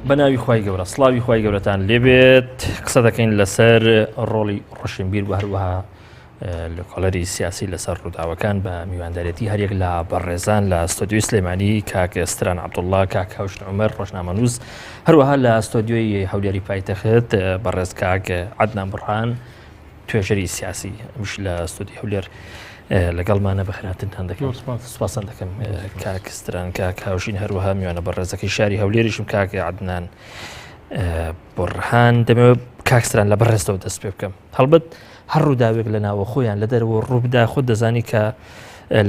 بەناوی خوای گەورە سڵاوی خوای گەورەتان لێبێت قسە دەکەین لەسەر ڕۆڵی ڕۆشنبیر و هەروەها لە کۆڵەری سیاسی لەسەر ڕووداوەکان بە میواندارەتی هەرێک لە بەڕێزان لە ستۆدیۆی سلێمانی کاک ئێستران عەبدوڵڵا، کاک هەوشن عومەر ڕۆژنامەنووس، هەروەها لە ستۆدیۆی هەولێری پایتەخت بەڕێز کاک عەدنان بڕهان توێژەری سیاسی ئەمیش لە ستۆدیۆی هەولێر لەگەڵمانە بەخێرهاتنتان دەکەم. سوپاسان دەکەم کاک ئێستران، کاک هاوشین، هەروەها میوانە بەڕێزەکەی شاری هەولێریشم کاک عەدنان بڕهان. دەمەوێت کاک ئێستران لە بەڕێزەوە دەست پێ بکەم. هەڵبەت هەر ڕووداوێک لە ناوە خۆیان لە دەرەوە ڕووبدا خۆت دەزانی کە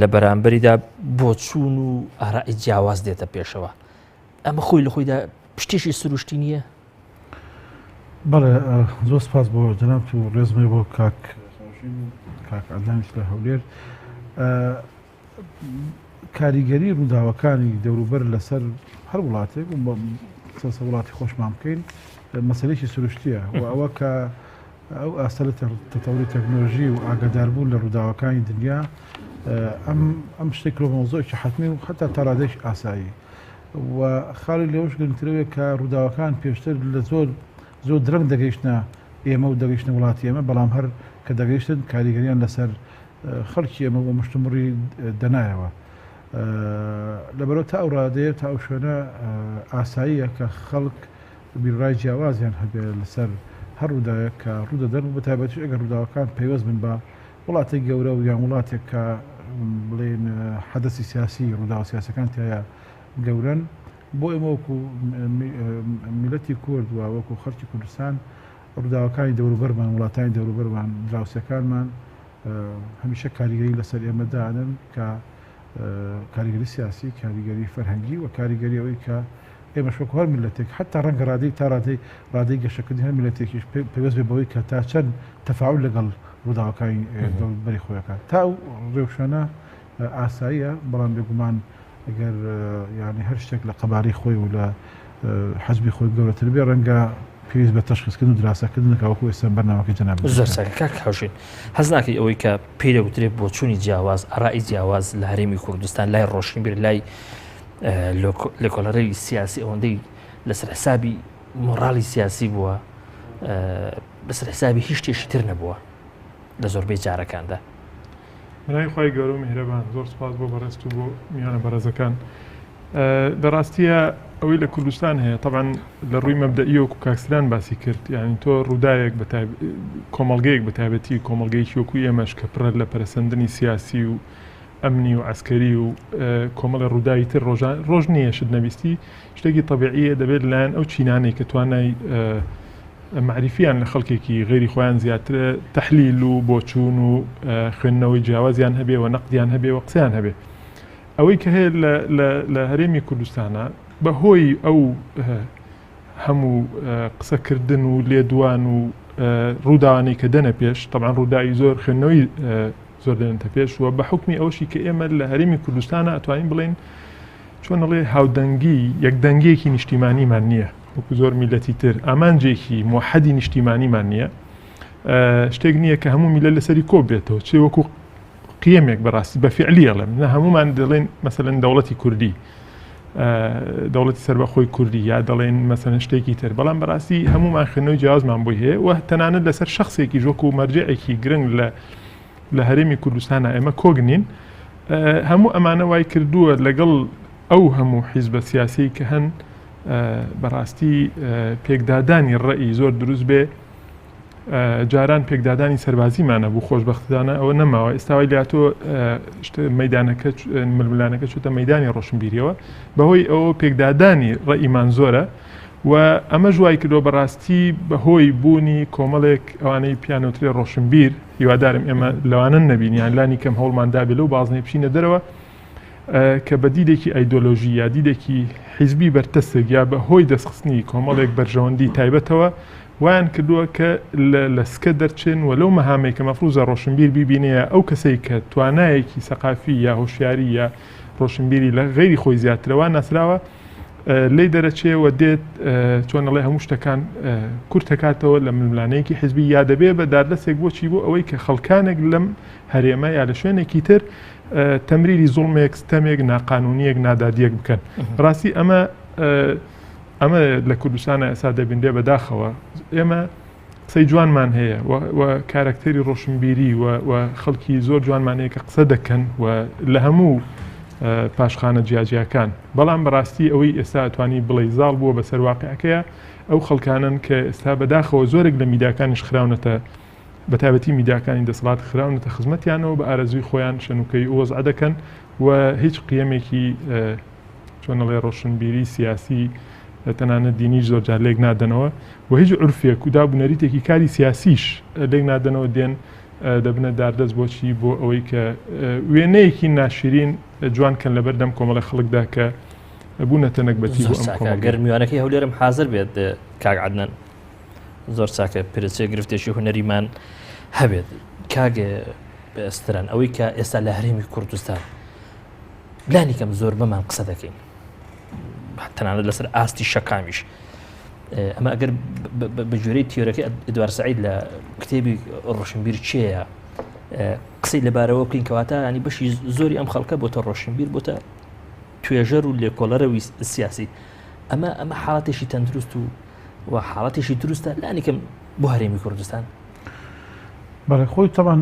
لە بەرامبەریدا بۆچوون و ئارائی جیاواز دێتە پێشەوە. ئەمە خۆی لە خۆیدا پشتێکی سروشتی نییە؟ بەڵێ زۆر سپاس بۆ جەناب و ڕێزمێ بۆ کاک عەدنانیش لە هەولێر. کاریگەری ڕووداوەکانی دەوروبەر لەسەر هەر وڵاتێک و سەرسە وڵاتی خۆشمان بکەین مەسەلەیەکی سروشتیە و ئەوە کە ئەو ئاستە لە تەتەوری تەکنۆلۆژی و ئاگاداربوون لە ڕووداوەکانی دنیا ئەم شتێک مۆزۆیەکی حتمی و حتا تا ڕادێک ئاسایی و خاڵی لەوەش گرنگترەوەی کە ڕووداوەکان پێشتر لە زۆر درەنگ دەگەیشتە ئێمە و دەگەیشتە وڵاتی ئێمە، بەڵام هەر کە دەگەیشتن کاریگەریان لەسەر خەڵکی ئێمە و مشتمڕی دەنایەوە. لەبەرەوە تا ئەو ڕادەیە تا ئەو شوێنە ئاساییە کە خەڵک بیرڕای جیاوازیان هەبێ لەسەر هەر ڕووداوێک کە ڕوودەدەن و بەتایبەتی ئەگەر ڕووداوەکان پەیوەست بن بە وڵاتێک گەورە و یان وڵاتێک کە بڵێن حەدەسی سیاسی ڕووداوە سیاسەکان تایە گەورەن، بۆ ئێمە وەکو میلەتی کورد و وەکو خەڵکی کوردستان ڕووداوەکانی دەوروبەرمان وڵاتانی دەوروبەرمان دراوسەکانمان هەمیشە کاریگەری لەسەر ئێمە دانن کە کاریگەری سیاسی، کاریگەری فەرهەنگی و کاریگەری ئەوەی کە ئێمەش وەکو هەر میلەتێک حتا ڕەنگە ڕادەی تا ڕادەی گەشەکردنی هەر میلەتێکیش پێوەست بێ بەوەی کە تا چەند تەفاعول لەگەڵ ڕووداوەکانی دەوروبەری خۆیەکان تا ئەو ڕێوشانە ئاساییە، بەڵام بێگومان ئەگەر یانی هەر شتێک لە قەبارەی خۆی و لە حەزبی خۆی گەورەتر بێ ڕەنگە پێویست بە تەشخیصکردن و دراسەکردنەوە وەکو ئێستا بەرنامەکەی جەناب زۆر ساکە. کاک هاوشین، حەز ناکەی ئەوەی کە پێی دەگوترێت بۆچوونی جیاواز، ئارائی جیاواز لە هەرێمی کوردستان لای ڕۆشنبیر لای لە کۆڵەرەی سیاسی ئەوەندەی لەسەر حسابی مۆڕاڵی سیاسی بووە، لەسەر حسابی هیچ شتێکی تر نەبووە لە زۆربەی جارەکاندا؟ بەناوی خوای گەورە و میهرەبان، زۆر سپاس بۆ بەڕێست و بۆ میوانە بەڕێزەکان. بەڕاستیە ئەوەی لە کوردستان هەیە طبعاً لە ڕووی مەبدەئی وەکو کاک ئێستران باسی کرد، یعنی تۆ ڕووداوێک کۆمەڵگەیەک بەتایبەتی کۆمەڵگەیەکی وەکو ئێمەش کە پڕە لە پەرەسەندنی سیاسی و ئەمنی و عسکەری و کۆمەڵی ڕووداوی تر ڕۆژ نییە شت نەویستی، شتێکی طبیعیە دەبێت لایەن ئەو چینانەی کە توانای معریفیان لە خەڵکێکی غێری خۆیان زیاترە تەحلیل و بۆچوون و خوێندنەوەی جیاوازیان هەبێ و نەقدیان هەبێ و قسەیان هەبێ. ئەوەی کە هەیە لە هەرێمی کوردستانە بەهۆی ئەو هەموو قسەکردن و لێدوان و ڕووداوانەی کە دەنە پێش، طبعاً ڕووداوی زۆر خوێندنەوەی زۆر دێنێتە پێش وە بە حکمی ئەوشی کە ئێمە لە هەرێمی کوردستانە ئەتوانین بڵێن چۆنەڵێ هاودەنگی یەکدەنگیەکی نیشتیمانیمان نییە وەکو زۆر میلەتی تر، ئامانجێکی موحەدی نیشتیمانیمان نییە، شتێک نییە کە هەموو میلەت لەسەری کۆ بێتەوە، چێ وەکو قیەمێک بەڕاستی بە فعلی ئەڵێم، نە هەمومان دەڵێن مەسەلەن دەوڵەتی کوردی، دەوڵەتی سەربەخۆی کوردی، یا دەڵێن مەسەلەن شتێکی تر، بەڵام بەڕاستی هەمومان خوێندنەوەی جیاوازمان بۆی هەیە و تەنانەت لەسەر شەخصێکی وەکو مەرجعێکی گرنگ لە هەرێمی کوردستانە ئێمە کۆگنین. هەموو ئەمانە وای کردووە لەگەڵ ئەو هەموو حیزبە سیاسی کە هەن بەڕاستی پێکدادانی ڕەئی زۆر دروست بێ، جاران پێکدادانی سەربازیمانە بوو، خۆشبەختانە ئەوە نەماوە. ئێستاوای لاتۆ مەیدانەکە ململانەکە چۆتە مەیدانی ڕۆشنبیریەوە بەهۆی ئەوە پێکدادانی ڕەئیمان زۆرە و ئەمە ژوای کردۆ بەڕاستی بەهۆی بوونی کۆمەڵێک ئەوانەی پیانۆترێ ڕۆشنبیر، هیوادارم ئێمە لەوانە نەبینیان لانی کەم هەوڵمان دابێت لەو بازنەی بچینە دەرەوە کە بە دیدێکی ئایدۆلۆژی یا دیدێکی حیزبی بەرتەسێک یا بەهۆی دەستخستنی کۆمەڵێک بەرژەوەندی تایبەتەوە وایان کردووە کە لە سکە دەرچێن و لەو مەهامەی کە مەفروزە ڕۆشنبیر بیبینەیە ئەو کەسەی کە توانایەکی سەقافی یا هۆشیاری یا ڕۆشنبیری لە غێری خۆی زیاترەوە ناسراوە لی دەرەچێوە دێت چۆنەڵێ هەموو شتەکان کورت دەکاتەوە لە ململانەیەکی حیزبی یا دەبێ بە دادەستێک بۆچی بۆ ئەوەی کە خەڵکانێک لەم هەرێمە یا لە شوێنێکی تر تەمریری زوڵمێک ستەمێک ناقانونیەک نادادیەک بکەن. ڕاستی ئەمە ئەمە لە کوردستانە ئێستا دەبیندێ بەداخەوە ئێمە قسەی جوانمان هەیە و کارکتەری ڕۆشنبیری و خەڵکی زۆر جوانمان هەیە کە قسە دەکەن و لە هەموو پاشخانە جیاجیاکان بەڵام بەڕاستی ئەوەی ئێستا ئەتوانی بڵێ زاڵ بووە بەسەر واقعەکەیە ئەو خەڵکانن کە ئێستا بەداخەوە زۆرێک لە میدیاکانیش خراونەتە بەتابەتی میدیاکانی دەسەڵات خراونەتە خزمەتیانەوە بە ئارەزوی خۆیان شەنوکەی وەزع دەکەن و هیچ قیەمێکی چۆنەڵێ ڕۆشنبیری سیاسی تەنانەت دینیش زۆر جار لێک نادەنەوە و هیچ عورفێک و دابوونەریتێکی کاری سیاسیش لێک نادەنەوە دێن دەبنە داردەست بۆچی بۆ ئەوەی کە وێنەیەکی ناشرین جوانکەن لەبەردەم کۆمەڵە خەڵکدا کە بوونەتە نەکبەتی بۆ ئەم کۆمەڵ گەرمیوانەکەی هەولێرم حاضر بێت کاک عەدنان زۆر چاکە پرچێ گرفتێکی هونەریمان هەبێت کاگە بەستران ئەوەی کە ئێستا لە هەرێمی کوردستان لانی کەم زۆر بەمان قسە دەکەین تەنانەت لەسەر ئاستی شەکامیش ئەمە ئەگەر بە جوێرەی تیۆرەکەی ئەدوار سەعید لە کتێبی ڕۆشنبیر چییە قسەی لەبارەوە بکەین کەواتە ینی بەشی زۆری ئەم خەڵکە بۆتە ڕۆشنبیر بۆتە توێژەر و لێکۆڵەرەوی سیاسی ئەمە حاڵەتێکی تەندروست و حاڵەتێکی دروستە لانی کەم بۆ هەرێمی کوردستان بەڵێ خۆی تەمان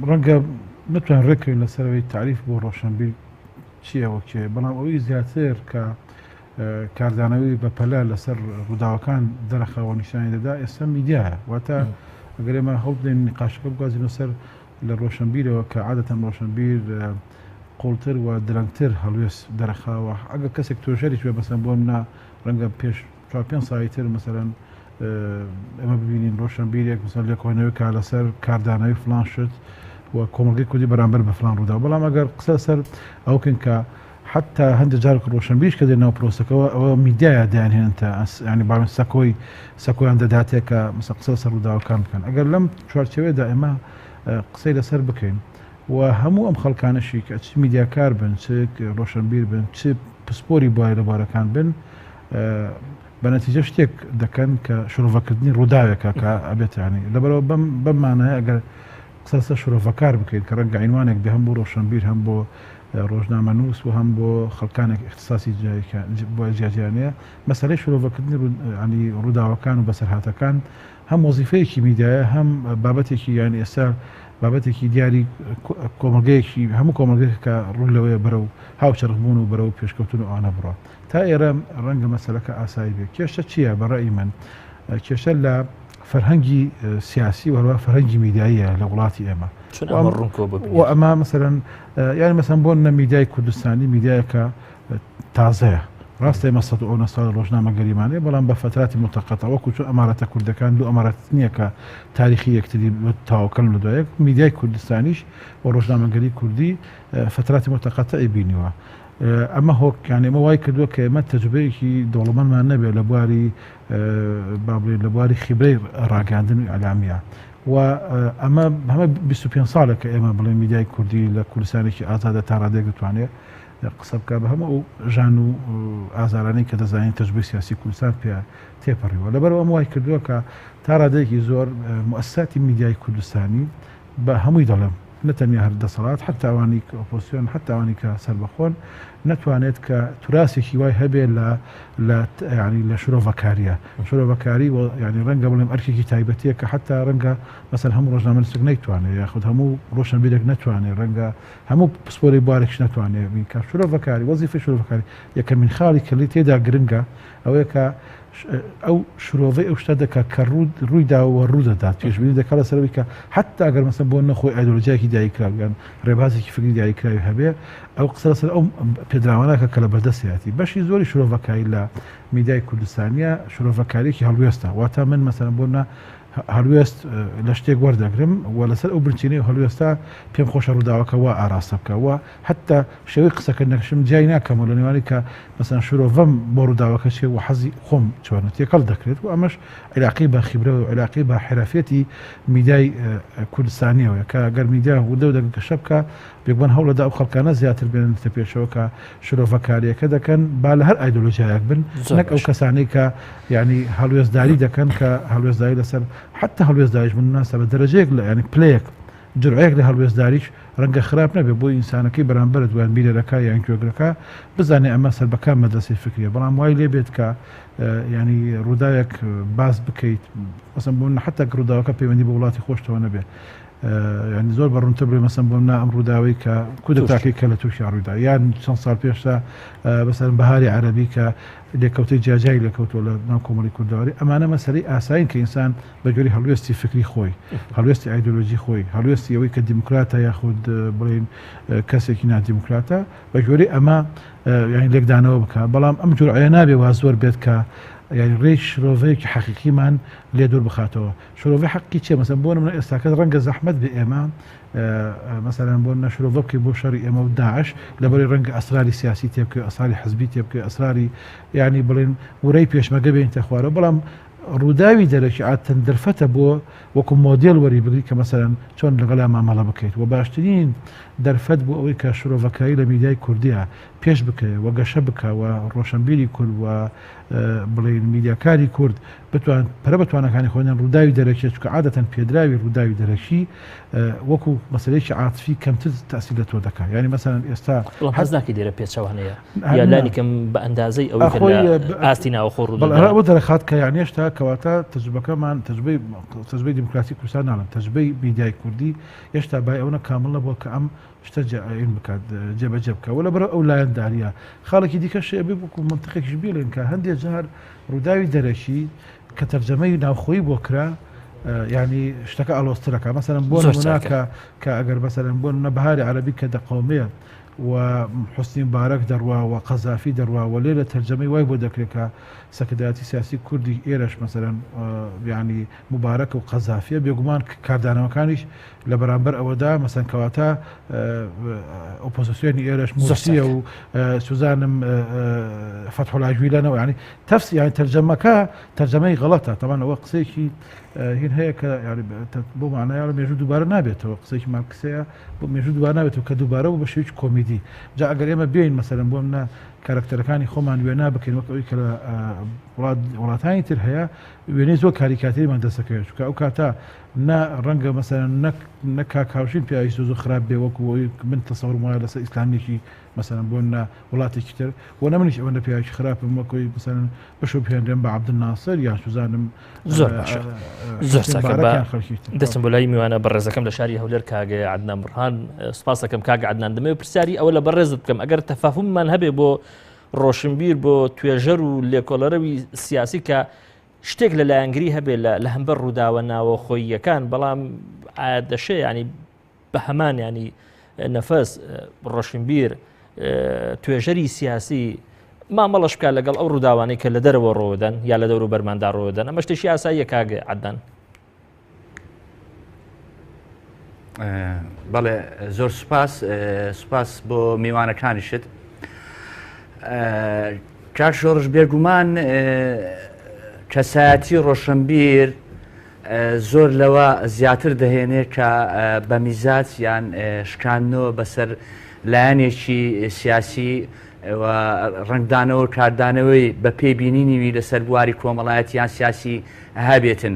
ڕەنگە نتوان ڕێکەوین لەسەرەوەی تعریف بۆ ڕۆشنبیر چییە وەکێ بەڵام ئەوەی زیاتر کە کاردانەوەی بەپەلا لەسەر ڕووداوەکان دەرەخەوە نیشانی دەدا ئێستا میدیایە واتە ئەگەر ئێمە هەوڵ بدەین نقاشەکە بگوازینەوە سەر لە ڕۆشنبیرەوە کە عادەتەن ڕۆشنبیر قوڵتر و درەنگتر هەڵوێست دەرەخاوە ئەگە کەسێک تۆژەری توێ بەسەر بۆ منە ڕەنگە پێش 4-5 ساڵی تر مەسەرەن ئەمە ببینین ڕۆشنبیرێک مەسەر لێکۆڵینەوەی کا لەسەر کاردانەوەی فلان شت و کۆمەڵگەی کوردی بەرامبەر بە فلان ڕوودا بەڵام ئەگەر قسە سەر ئەوکن کە حتا هەندێک جارێک ڕۆشنبیرش کە دێنەوە پرۆسەکەەوە ئەوە میدیایە دایانهێنتە ینی باوێن سەکۆیان دەداتێت کە مەسە قسە سەر ڕووداوەکان بکەن ئەگەر لەم چوارچەوەیدا ئێمە قسەی لەسەر بکەین و هەموو ئەم خەڵکانشی کە چ میدیاکار بن چ ڕۆشنبیر بن چ پسپۆری بای لەبارەکان بن بە نەتیجە شتێک دەکەن کە شرۆڤەکردنی ڕووداوێکە کە ئەبێت ینی لەبەرەوە بەمانەیە ئەگەر قسە شرۆڤەکار بکەیت کە ڕەنگە عینوانێک بێ هەم بۆ ڕۆشنبیر هەم بۆ ڕۆژنامەنووس و هەم بۆ خەڵکانێک اختصاسی بۆ جیاجیانەیە مەسەلەی شرۆڤەکردنی ینی ڕووداوەکان و بەسەرهاتەکان هەم وەزیفەیەکی میدیایە هەم بابەتێکی یانی ئێستا بابەتێکی دیاری کۆمەلگەیەکی هەموو کۆمەلگەیەک کە ڕوو لەوەیە بەرە و هاوچەرخبوون و بەرەو پێشکەوتن و ئەوانە بڕە تا ئێرە ڕەنگە مەسەلەکە ئاسایی بێت کێشە چییە بەڕێی من کێشە لە فەرهەنگی سیاسی وهروە فەرهەنگی میدیاییە لە وڵاتی ئێمە و ئەمە مەسەرەن یانی مەسەن بۆ نە میدیای کوردستانی میدیایەکە تازەیە ڕاستە ئێمە 100 ساڵ ڕۆژنامە گەریمانەیە بەڵام بە فتراتی متەقەتە وەکو چۆن ئەمارەتە کوردەکان دو ئەمارەت نییە کە تاریخی یەکتری تاواکەن لە دوایەک میدیای کوردستانیش و ڕۆژنامەگەری کوردی فتراتی متەقەتە ئەیبینیوە ئەمە هۆکیان ئێمە وای کردووە کە ئێمە تەجربەیەکی دەوڵەمەندمان نەبێت لە بواری بابڵێ لە بواری خیبرەی ڕاگەاندن و ئەلامیە و ئەمە هەمە 25 ساڵێکە ئێمە بڵێ میدیای کوردی لە کوردستانێکی ئازادە تا ڕادێک دەتوانێت قسە بکە بە هەموو ئەو ژان و ئازارانەی کە دەزانین تەجربەی سیاسی کوردستان پێ تێپەڕیوە لەبەرەوە ئەم وای کردووە کە تا ڕادەیەکی زۆر مؤسساتی میدیای کوردستانی بە هەمووی دەڵێم نەتەنیا هەر دەسەڵات حتا ئەوانی کە ئۆپۆزیسیۆن حتا ئەوانی کە سەربەخۆن نەتوانێت کە توراسێکی وای هەبێت ینی لە شرۆڤەکاریە شرۆڤەکاری ینی ڕەنگە بڵێم ئەرکێکی تایبەتیە کە حتا ڕەنگە مەسەر هەموو ڕۆژنامەنووسێک نەیتوانێت یاخود هەموو ڕۆشنبیرێک نەتوانێت ڕەنگە هەموو پسپۆری بارێکش نەتوانێت کە شرۆڤەکاری وەزیفەی شرۆڤەکاری یەکەمین خاڵی کەلی تێدا گرنگە ئەوەیە کە ئەو شرۆڤەی ئەو شتە دەکات کە ڕوویداوە ڕوودەدات پێشبینی دەکات لەسەرەوەی کە حتا ئەگەر مەسەن بۆ نەخۆی ئایدۆلۆژیایەکی دایکراویان ڕێبازێکی فکری دایکراوی هەبێ ئەو قسە لەسەر ئەو پێدراوانەکە کە لە بەردەستیاتی بەشی زۆری شرۆڤەکاری لە میدیای کوردستانیە شرۆڤەکاریێکی هەڵوێستە واتە من مەسەن بۆ هەڵوێست لە شتێک وەردەگرم و لەسەر ئەو برچینەی هەڵوێستا پێم خۆشە ڕووداوەکە وا ئاراستە بکەوە حتا شێوەی قسەکە نەکشم جای ناکەمەوە لە نێوانی کە مەسەن شرۆڤەم بۆ ڕووداوەکە چێ و حەزی خۆم چۆنە تێکەڵ دەکرێت و ئەمەش علاقەی بە خیبرە و علاقەی بە حرفەتی میدیای کوردستانیەوە کە ئەگەر میدیا وردە و دەگەن کە شەبکە بێگومان هەوڵەدا ئەو خەڵکانە زیاتر بێنێتە پێشەوە کە شرۆڤەکاریەکە دەکەن با لە هەر ئایدۆلۆژیایەک بن نەک ئەو کەسانەی کە ینی هەڵوێستداری دەکەن کە هەڵوێستداری لەسەر حتا هەڵوێستداریش من ناسە بە دەرەجەیەک لە ینی پلەیەک جرعەیەک لە هەڵوێستداریش ڕەنگە خراپ نەبێ بۆ ئینسانەکەی بەرامبەر دوان بیرەکە یان گوێگرەکە بزانێ ئەمە سەربەکان مەدرسەی فکریە بەڵام وای لێ بێت کە ینی ڕووداوێک باس بکەیت مەسەن بۆ حتا ڕووداوەکە پەیوەندی بە وڵاتی خۆشتەوە نەبێ ینی زۆر بەڕوونتە بڵێ مەسەن بۆ ئەم ڕووداوی کە کودەتاکەی کە لە تووشی ڕوویدا یان چەند ساڵ پێشتا بەسەر بەهاری عەرەبی کە لێکەوتەی جیاجای لێکەوتەوە لە ناو کۆمەڵی کورداواری ئەمانە مەسەلەی ئاساین کە ئینسان بەگوێری هەڵوێستی فکری خۆی هەڵوێستی ئایدۆلۆژی خۆی هەڵوێستی ئەوەی کە دیموکراتە یاخود بڵێن کەسێکی نادیموکراتە بەگوێری ئەمە یعنی لێکدانەوە بکە بەڵام ئەم جورعەیە نابێ وا زۆر بێت کە یعنی ڕێی شرۆڤەیەکی حەقیقیمان لێ دوور بخاتەوە شرۆڤی حەقی چێ مەسەن بۆ نمونە ئێستاکە ڕەنگە زەحمەت بێ ئێمە مثلا بۆ نەشرۆڤە بکەی بۆ شەڕی ئێمە و داعش لەبەری ڕەنگە ئەسراری سیاسی تێبکە ئەسراری حزبی تێبکە ئەسراری یعنی بڵێن وڕێی پێشمەگە بێنتە خوارە بەڵام ڕووداوی دەرەکی عادەتەن دەرفەتە بۆ وەکو مۆدێڵ وەری بگری کە مەسەرەن چۆن لەگەڵا مامەڵە بکەیت و باشترین دەرفەت بۆ ئەوەی کە شرۆڤەکایی لە میدیای کوردیە پێش بکەوە و گەشە بکە و ڕۆشنبیری کورد و بڵێن میدیاکاری کورد بتوان پرە بەتوانەکانی خۆیان ڕووداوی دەرەکی چکە عادەتەن پێدراوی ڕووداوی دەرەکی وەکو مەسلەیەکی عاتفی کەمتر تاثیر لە تۆ دەکات یعنی مەسەن ئێستا حەز ناکەی دیرە پێچەوانەیە یا لانی کەم بە ئەندازەی ئەوەی کە لە ئاستی ناوخۆ ڕوودا بۆ دەرەخات کە یان هێشتا کەواتە تەجربەکەمان تەجربەی دیموکراسی کوردستان ناڵم تەجربەی میدیای کوردی هێشتا بای ئەوە کامل نەبووە کە ئەم شتە جێئین بکات جێبەجێ بکە وە لەبەر ئەو لایەنداریە خاڵێکی دیکە شێبێ بکو منتقێکیش بێڵێن کە هەندێک جار ڕووداوی دەرەشی کە تەرجەمەی ناوخۆیی بۆ کرا ینی شتەکە ئەلۆسترەکە مەسەرەن بۆ نموناکە کە ئەگەر بەسەرەن بۆ نە بەهاری عەرەبی کە دەقەومەیە و حسنی مبارەک دەڕوا و قەزافی دەڕوا و لێ لە تەرجەمەی وای بۆ دەکرێت کە سەکردایەتی سیاسی کوردی ئێرەش مەسەرەن ینی مبارەکە و قەزافیە بێگومان کاردانەوەکانیش لە بەرامبەر ئەوەدا مەسەن کەواتە ئۆپۆزیسیۆنی ئێرەش موسیە و سوزانم فەتحوڵای جویلەنەوە ینی تەفسی یانی تەرجەمەکە تەرجەمەی غەڵەتە تەمان ئەوە قسەیەکی هین هەیە کە بۆ معنایە لە مێژوو دووبارە نابێتەوە قسێکی مارکسەیە بۆ مێژوو دووبارە نابێتەوە کە دووبارە بۆ بە شێوەیەکی کۆمیدی جا ئەگەر ئێمە بێین مەسەرەن بۆ منە کارکتەرەکانی خۆمان وێنا بکەین وەک ئەوەی کە لە وڵاتانی تر هەیە وێنەی زۆر کاریکاتێریمان دەسەکەوێت چکە ئەو کاتە نە ڕەنگە مەسەرەن نەکاکاوشین پیاوی زۆ خراپ بێ وەکو ئەوی من تەسەوڕم وایە لەسەر ئیسلامێکی مەسەرەن بۆ نە وڵاتێکی تر و نەمنیش ئەوەندە پیاوی خراپم وەکۆی مەسەرەن بەشۆ پێێنرێن بە عەبدولناسر یان سوزانم زۆر دەستم بۆ لای میوانە بەڕێزەکەم لە شاری هەولێر کاگە عەدنان بڕهان سوپاس دەکەم کاگە عەدنان دەمەوێت پرسیاری ئەوە لە بەڕێزت بکەم ئەگەر تەفاهوممان هەبێ بۆ ڕۆشنبیر بۆ توێژەر و لێکۆڵەرەوی سیاسی کە شتێک لە لایەنگری هەبێ لە هەمبەر ڕووداوە ناوە خۆییەکان بەڵام دەشێ ینی بە هەمان ینی نەفەس ڕۆشنبیر توێژەری سیاسی مامەڵەش بکات لەگەڵ ئەو ڕووداوانەی کە لە دەرەوە ڕۆدەن یا لە دەور و بەرماندا ڕۆدەن ئەمە شتێکی ئاساییە کاگە عەدنان بەڵێ زۆر سوپاس بۆ میوانەکانیشت کاک شۆڕش بێگومان کەسایەتی ڕۆشنبیر زۆر لەوە زیاتر دەهێنێت کە بە میزات یان شکاندنەوە بەسەر لایەنێکی سیاسی و ڕنگدانەوە کاردانەوەی بە پێبینینیوی لەسەر بواری کۆمەڵایەتیان سیاسی هەبێتن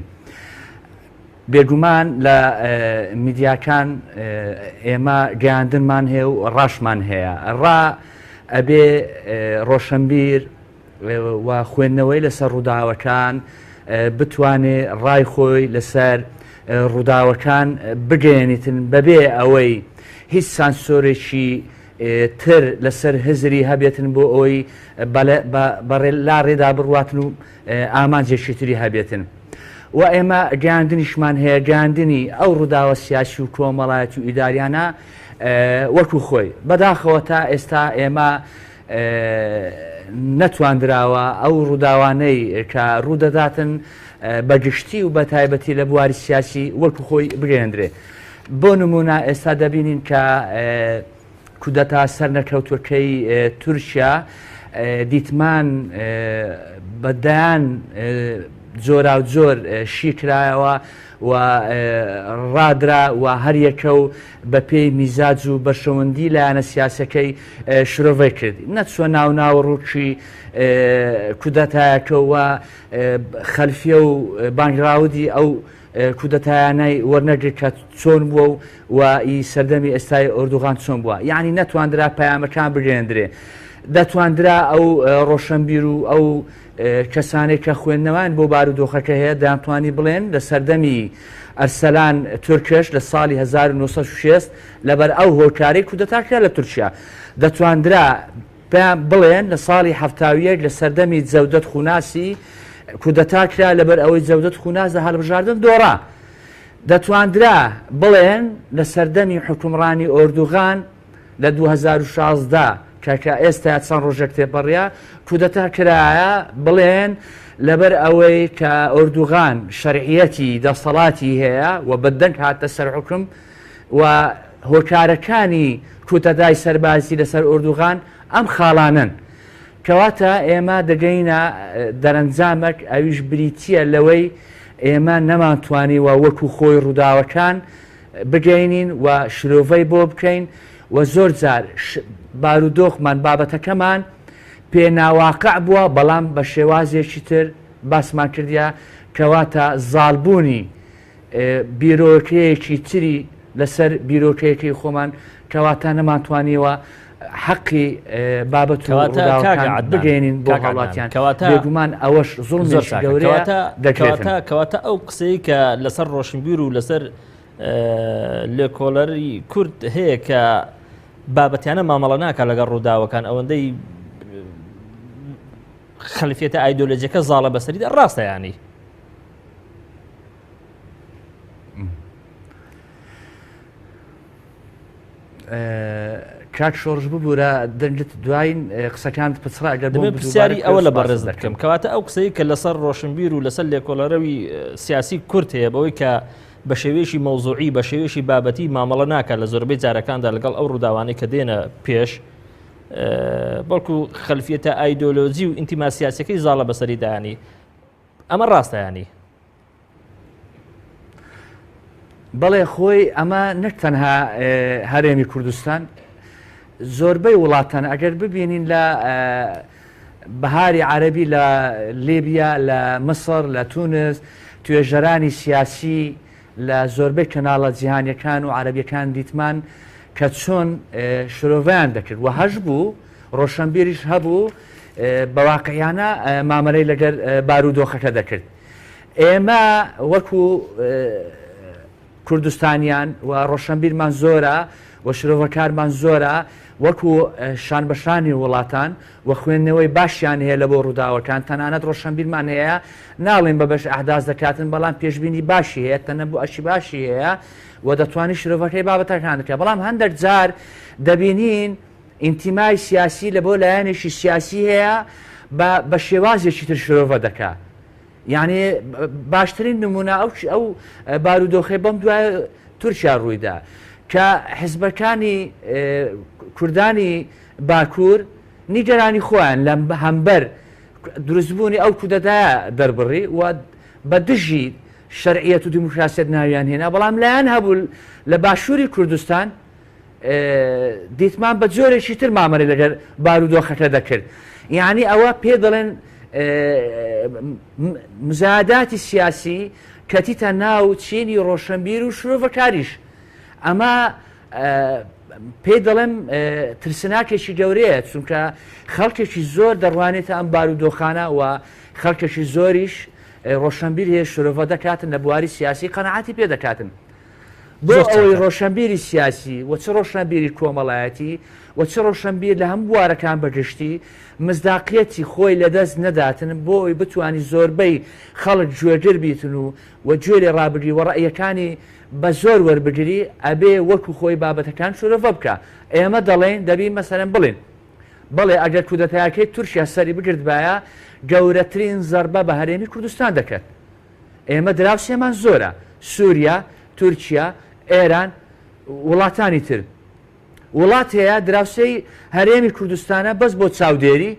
بێگومان لە میدیاکان ئێمە گەیاندنمان هەیە و ڕاشمان هەیە ڕا ئەبێ ڕۆشنبیر و خوێندنەوەی لەسەر ڕووداوەکان بتوانێ ڕای خۆی لەسەر ڕووداوەکان بگەێنیتن بەبێ ئەوەی هیچ سانسۆرێکی تر لەسەر هزری هەبێتن بۆ ئەوی لا ڕێدا بڕواتن و ئامانجێکی تری هەبێتن و ئێمە گەیاندنیشمان هەیە گەیاندنی ئەو ڕووداوە سیاسی و کۆمەڵایەتی و ئیداریانە وەکو خۆی بەداخەوە تا ئێستا ئێمە نەتواندراوە ئەو ڕووداوانەی کە ڕوودەداتن بەگشتی و بە تایبەتی لە بواری سیاسی وەکو خۆی بگەێنرێ بۆ نمونە ئێستا دەبینین کە کودەتا سەر نەکەوتوەکەی تورکیا دیتمان بەدایان زۆرا و زۆر شیکرایەوە و ڕادرا و هەریەکە و بە پێی میزاج و بەشەوەندی لایەنە سیاسەکەی شرۆڤەی کرد نەچوە ناو ڕووکی کودەتایەکە و خەلفیە و بانگراودی ئەو کودەتایانەی وەرنەگرێت کە چۆن بووە و سەردەمی ئێستای ئۆردوغان چۆن بووە یعنی نەتواندرا پەیامەکان بگەێنرێ دەتواندرا ئەو ڕۆشنبیر و ئەو کەسانێک کە خوێندنەوەیان بۆ بارودۆخەکە هەیە دەتوانی بڵێن لە سەردەمی ئەرسەلان تورکش لە ساڵی 1960 لەبەر ئەو هۆکاری کودەتاکرا لە تورکیا دەتواندرا بڵێن لە ساڵی 1970 لە سەردەمی جەودەت خوناسی کودەتاکرا لەبەر ئەوەی جەودەت خوناس لە هەڵبژاردن دۆڕا دەتواندرا بڵێن لە سەردەمی حکومڕانی ئۆردوغان لە 2016 کە ئێستا چەند ڕۆژێک تێپەڕیا کودەتا کرایە بڵێن لەبەر ئەوەی کە ئۆردوغان شەرعیەتی دەسەڵاتی هەیە و بەدەنگ هاتە سەر حکم و هۆکارەکانی کوتەدای سەربازی لەسەر ئۆردوغان ئەم خاڵانن کەواتە ئێمە دەگەینە دەرەنجامێک ئەویش بریتیە لەوەی ئێمە نەمانتوانی و وەکو خۆی ڕووداوەکان بگەینین و شرۆڤەی بۆ بکەین و زۆر جار بارودۆخمان بابەتەکەمان پێناواقع بووە بەڵام بە شێوازێکی تر باسمان کردیا کەواتە زاڵبوونی بیرۆکەیەکی تری لەسەر بیرۆکەیەکی خۆمان کەواتە نەمانتوانیەوە حەقی بابەت بگەێنین بۆ هاوڵاتیان بێگومان ئەوەش زوڵمێکی گەورەیە کەواتە ئەو قسەی کە لەسەر ڕۆشنبیر و لەسەر لێکۆڵەری کورد هەیە کە بابەتیانە مامەڵە ناکە لەگەڵ ڕووداوەکان ئەوەندەی خەلفێتە ئایدۆلۆجیەکە زاڵە بەسەریدا ڕاستە ینی کات شۆڕژ ببوورە دەنجت دوایین قسەکانت پچڕا ئەگەر بۆ پرسیاری ئەوە لە بەڕێز دەکەم کەواتە ئەو قسەی کە لەسەر ڕۆشنبیر و لەسەر لێکۆڵەرەوی سیاسی کورد هەیە بەوەی کە بە شێوێشی مەوزوعی بە شێوێشی بابەتی مامەڵە ناکات لە زۆربەی جارەکاندا لەگەڵ ئەو ڕووداوانەی کە دێنە پێش بەڵکو خەلفیەتە ئایدۆلۆجی و ئینتیما سیاسەکەی زاڵە بەسەریدایانی ئەمە ڕاستە ینی بەڵێ خۆی ئەمە نەک تەنها هەرێمی کوردستان زۆربەی وڵاتان ئەگەر ببینین لە بەهاری عەرەبی لە لیبیا لە مەسڕ لە تونس توێژەرانی سیاسی لە زۆربەی کەناڵە جیهانیەکان و عەرەبیەکان دیتمان کە چۆن شرۆڤیان دەکرد و هەش بوو ڕۆشنبیریش هەبوو بەواقعیانە مامەلەی لەگەر بارودۆخەکە دەکرد ئێمە وەکو کوردستانیان و ڕۆشنبیرمان زۆرە و شرۆڤەکارمان زۆرە وەکو شان بەشانی وڵاتان و خوێندنەوەی باشیان هەیە لە بۆ ڕووداوەکان تەنانەت ڕۆشنبیرمان هەیە ناڵێن بە بەش ئەحداز دەکاتن بەڵام پێشبینی باشی هەیە تەنە بۆ ئەشی باشی هەیە و دەتوانی شرۆڤەکەی بابەتەکان دەکات بەڵام هەندێک جار دەبینین ئینتیمای سیاسی لە بۆ لایەنێکی سیاسی هەیە بە شێوازێکی تر شرۆڤە دەکات یعنی باشترین نمونە ئەو بارودۆخی بەم دوای تورکیا ڕوویدا کە حیزبەکانی کوردانی باکوور نیگەرانی خۆیان لە هەمبەر دروستبوونی ئەو کودەتایە دەربڕی و بە دژی شەرعیەت و دیموکراسیەت ناویان هێنا بەڵام لایەن هەبوو لە باشووری کوردستان دیتمان بە جۆرێکی تر مامەڵەی لەگەر بارودۆخەکە دەکرد یعنی ئەوە پێ دەڵێن مزاداتی سیاسی کەتیتە ناو چینی ڕۆشنبیر و شرۆڤەکاریش ئەمە پێی دەڵێم ترسناکێکی گەورەیە چونکە خەڵکێکی زۆر دەڕوانێتە ئەم بارودۆخانە و خەڵکێکی زۆریش ڕۆشنبیر هەیە شرۆڤە دەکاتن لە بواری سیاسی قەنەعاتی پێ دەکاتن بۆ ئەوەی ڕۆشنبیری سیاسی و چ ڕۆشنبیری کۆمەڵایەتی و چ ڕۆشنبیر لە هەموو بوارەکان بەگشتی مزداقیەتی خۆی لەدەست نەداتن بۆ ئەوی بتوانی زۆربەی خەڵک گوێگر بیتن و گوێ ڕابگری و ڕەیەکانی بە زۆر وەربگری ئەبێ وەکو خۆی بابەتەکان شرۆڤە بکە ئێمە دەڵێن دەبی مەسەرەن بڵێن بەڵێ ئەگەر کودەتایەکەی تورکیا سەری بگردبایە گەورەترین زەربە بە هەرێمی کوردستان دەکات ئێمە دراوسێمان زۆرە سووریا تورکیا ئێران وڵاتانی تر وڵات هەیە دراوسەی هەرێمی کوردستانە بەس بۆ چاودێری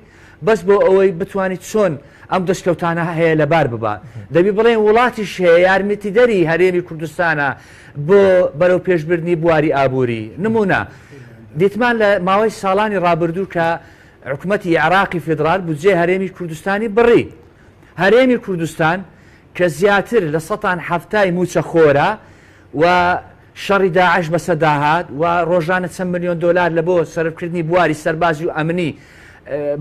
بەس بۆ ئەوەی بتوانیت چۆن ئەم دەستکەوتانە هەیە لەبار ببا دەبی بڵێن وڵاتیش هەیە یارمەتیدەری هەرێمی کوردستانە بۆ بەرەو پێشبردنی بواری ئابووری نمونە دیتمان لە ماوەی ساڵانی ڕابردوو کە حکوومەتی عێراقی فێدرال بودجێ هەرێمی کوردستانی بڕی هەرێمی کوردستان کە زیاتر لە 170 موچەخۆرە و شەڕی داعش بەسەداهات و ڕۆژانە چەند ملیۆن دۆلار لە بۆ سەرفکردنی بواری سەربازی و ئەمنی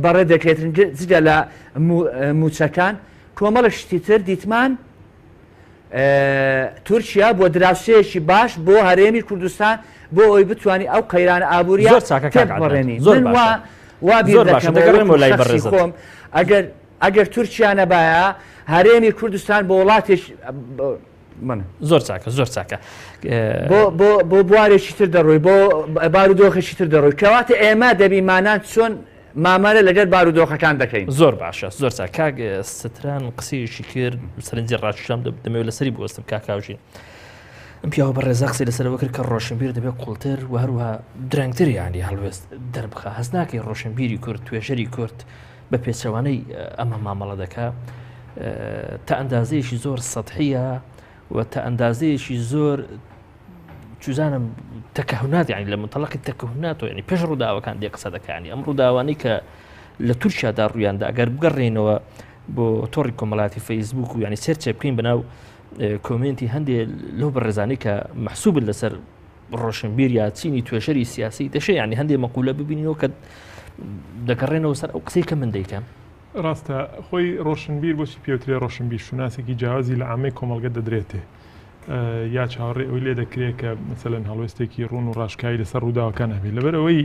بەڕێ دەکرێتن جگە لە موچەکان کۆمەڵە شتی تر دیتمان تورکیا بۆ دراوسەیەکی باش بۆ هەرێمی کوردستان بۆ ئەوی بتوانانی ئەو قەیرانە ئابوووریە تێبڕێنی وا بیر دەکەم خۆم ئەگەر تورکیا نەبایە هەرێمی کوردستان بۆ وڵاتێک زۆر چاکە زۆر چاکە بۆ بوارێکی تر دەڕۆی بۆ بارودۆخێکی تر دەڕۆی کەواتە ئێمە دەبیمانان چۆن مامەرە لەگەر بارودۆخەکان دەکەین زۆر باشە زۆر چاک کاک ستران قسەیەکی کرد سەرنجی ڕاششام دەمەوێت لەسەری بوەستم کاکاوژین ئەم پیاوە بە ڕێزا قسەی لەسەرەوە کرد کە ڕۆشنبیر دەبێت قوڵتر و هەروەها درەنگتر یانی هەڵوێست دەربخە هەست ناکەی ڕۆشنبیری کورد توێژەری کورد بە پێچەوانەی ئەمە مامەڵە دەکا تا ئەندازەیەکی زۆر سەدحیە و تا ئەندازەیەکی زۆر چوزانم تەکەهونات یعنی لە منتەڵەقی تەکەهونات و یعنی پێش ڕووداوەکان دێ قسە دەکانی ئەم ڕووداوانەی کە لە تورکیادا ڕوویاندا ئەگەر بگەڕێنەوە بۆ تۆڕی کۆمەڵاتی فەیسبوک و ینی سێرچێ بکەین بەناو کۆمنتی هەندێک لەو بەڕێزانەی کە مەحسوبن لەسەر ڕۆشنبیر یا چینی توێژەری سیاسی دەشێ ینی هەندێک مەقولە ببینینەوە کە دەگەڕێنەوە سەر ئەو قسەی کە من دەیکەم ڕاستە خۆی ڕۆشنبیر بۆچی پێوترێ ڕۆشنبیر شوناسێکی جیاوازی لە عامەی کۆمەڵگە دەدرێتێ یا چاوەڕێ ئەوی لێ دەکرێت کە مەسەلەن هەڵوێستێکی ڕوون و ڕاشکایی لەسەر ڕووداوەکان هەبێت لەبەرەوەی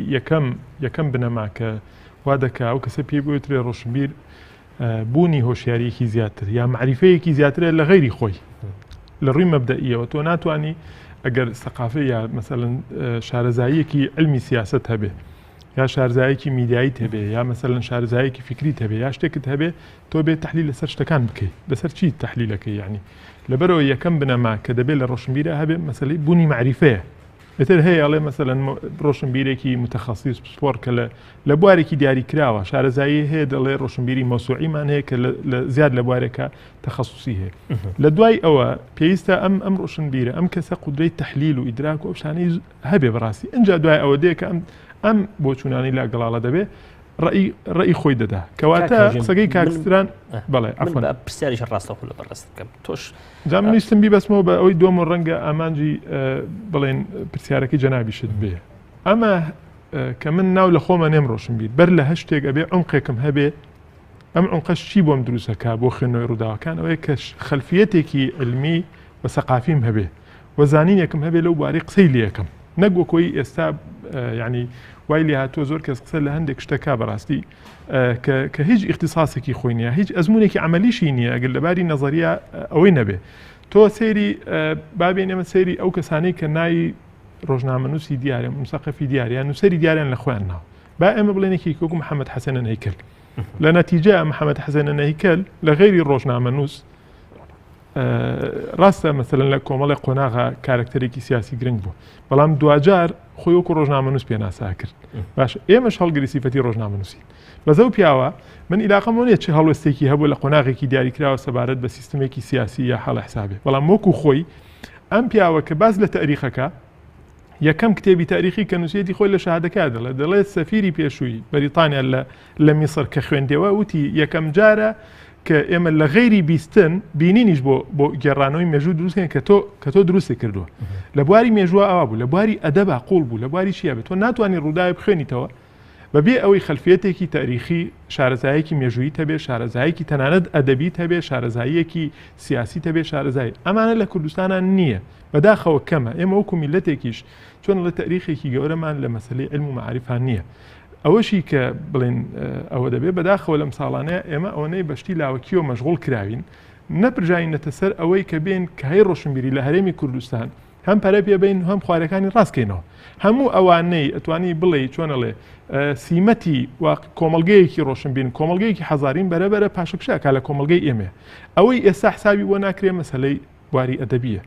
یەکەم بنەما کە وا دەکا ئەو کەسە پێی بۆترێ ڕۆشنبیر بوونی هۆشیاریەکی زیاتر یا معریفەیەکی زیاترە لە غەیری خۆی لە ڕووی مەبدەئیەوە تۆ ناتوانانی ئەگەر سەقافە یا مەسەلەن شارەزاییەکی علمی سیاست هەبێ یا شارزایەکی میدیایی هەبێ یا مەسەلەن شارزایەکی فکری هەبێ یا شتێکت هەبێ تۆ بێت تحلیل لەسەر شتەکان بکەیت لەسەر چی تحلیلەکەی یعنی لەبەرەوە یەکەم بنەما کە دەبێت لە ڕۆشنبیرە هەبێ مەسەلەی بوونی معریفەیە بێتر هەیە ئەڵێ مەسەلەن ڕۆشنبیرێکی متەخەسیس سپۆر کە لە بوارێکی دیاری کراوە شارەزایی هەیە دەڵێ ڕۆشنبیری مەوسوعیمان هەیە کە زیاد لە بوارێکە تەخەسوسی هەیە لە دوای ئەوە پێویستە ئەم ڕۆشنبیرە ئەم کەسە قودرەی تحلیل و ئیدراک و ئەوشانەی هەبێ بەڕاستی اینجا دوای ئەوە دێ کە ئەم بۆ چوونانی لا گەڵاڵە دەبێ ڕئی خۆی دەدا کەواتە قسەکەی کاکستران بەڵێ پرسیاریش ڕاستە لە بەڕاست بکەم تۆش جا من ویستم بیبەسمەوە بە ئەوەی دۆم و ڕەنگە ئامانجی بڵێن پرسیارەکەی جەنابیشت بێ ئەمە کە من ناو لە خۆمە نێم ڕۆشنبیر بەر لە هەشتێک ئەبێ عمقێکم هەبێ ئەم عمقەش چی بۆم دروستەکە بۆ خوێندنەوەی ڕووداوەکان ئەوەیە کە خەلفیەتێکی علمی و سەقافیم هەبێ وەزانینێکم هەبێ لەو بواری قسەی لێکم نەک وەکۆی ئێستا ینی وای لێ هاتووە زۆر کەس قسە لە هەندێک شتەکە بەڕاستی کە هیچ اختصاسێکی خۆی نییە هیچ ئەزمونێکی عملیشی نییە ئەگەر لەباری نەزەریە ئەوەی نەبێ تۆ سێری بابێنێمە سێری ئەو کەسانەی کە ناوی ڕۆژنامەنووسی دیارە مسەقفی دیاریان نووسەری دیاریان لە خۆیان ناو با ئێمە بڵێنێکی کۆکو محەممەد حەسەنە نەیکەل لە نەتیجە محەممەد حەسەنە نەیکەل لە غەیری ڕۆژنامەنووس ڕاستە مەسەلەن لە کۆمەڵی قۆناغا کارکتەرێکی سیاسی گرنگ بوو بەڵام دوجار خۆی وەکو ڕۆژنامەنووس پێناسا کرد باش ئێمەش هەڵگری سیفەتی ڕۆژنامەنووسین بەزە و پیاوە من ئیلاقەم وانە چه هەڵوێستێکی هەبوو لە قۆناغێکی دیاریکراوە سەبارەت بە سیستمێکی سیاسی یا حاڵە حسابێ بەڵام وەکو خۆی ئەم پیاوە کە باز لە تاریخەکە یەکەم کتێبی تاریخی کە نووسێتی خۆی لە شەهادەکە دەڵێت سەفیری پێشووی بەریتانیا لە میسر کە خوێندەوە وتی یەکەم جارە کە ئێمە لە غەیری بیستن بینینیش بۆ گێڕانەوەی مێژوو دروستکەن کە تۆ دروستی کردووە لە بواری مێژووە ئەوە بوو لە بواری ئەدەبا قوڵ بوو لە بواری چیە بێت تۆ ناتوانانی ڕووداوی بخوێنیتەوە بەبێ ئەوەی خەلفیەتێکی تاریخی شارەزایەکی مێژووی هەبێ شارەزایەکی تەنانەت ئەدەبیت هەبێ شارەزاییەکی سیاسی هەبێ شارەزایی ئەمانە لە کوردستانان نییە بەداخەوە کەمە ئێمە وەکو میلەتێکیش چۆن لە تاریخێکی گەورەمان لە مەسەلەی علم و معریفان نییە ئەوەشی کە بڵێن ئەوە دەبێت بەداخەوە لەم ساڵانەیە ئێمە ئەوەنەی بەشتی لاوەکیەوە مەشغوڵ کراوین نەپرژاینەتە سەر ئەوەی کە بێن کە هەی ڕۆشنبیری لە هەرێمی کوردستان هەم پەرە پێبین هەم خوارەکانی ڕاستکەینەوە هەموو ئەوانەی ئەتوانی بڵێ چۆنەڵێ سیمەتی کۆمەلگەیەکی ڕۆشنبین کۆمەلگەیەکی حەزارین بەرەبەرە پاشەکشاکە لە کۆمەلگەی ئێمە ئەوەی ئێستا حسابی بۆ ناکرێ مەسەلەی بواری ئەدەبیە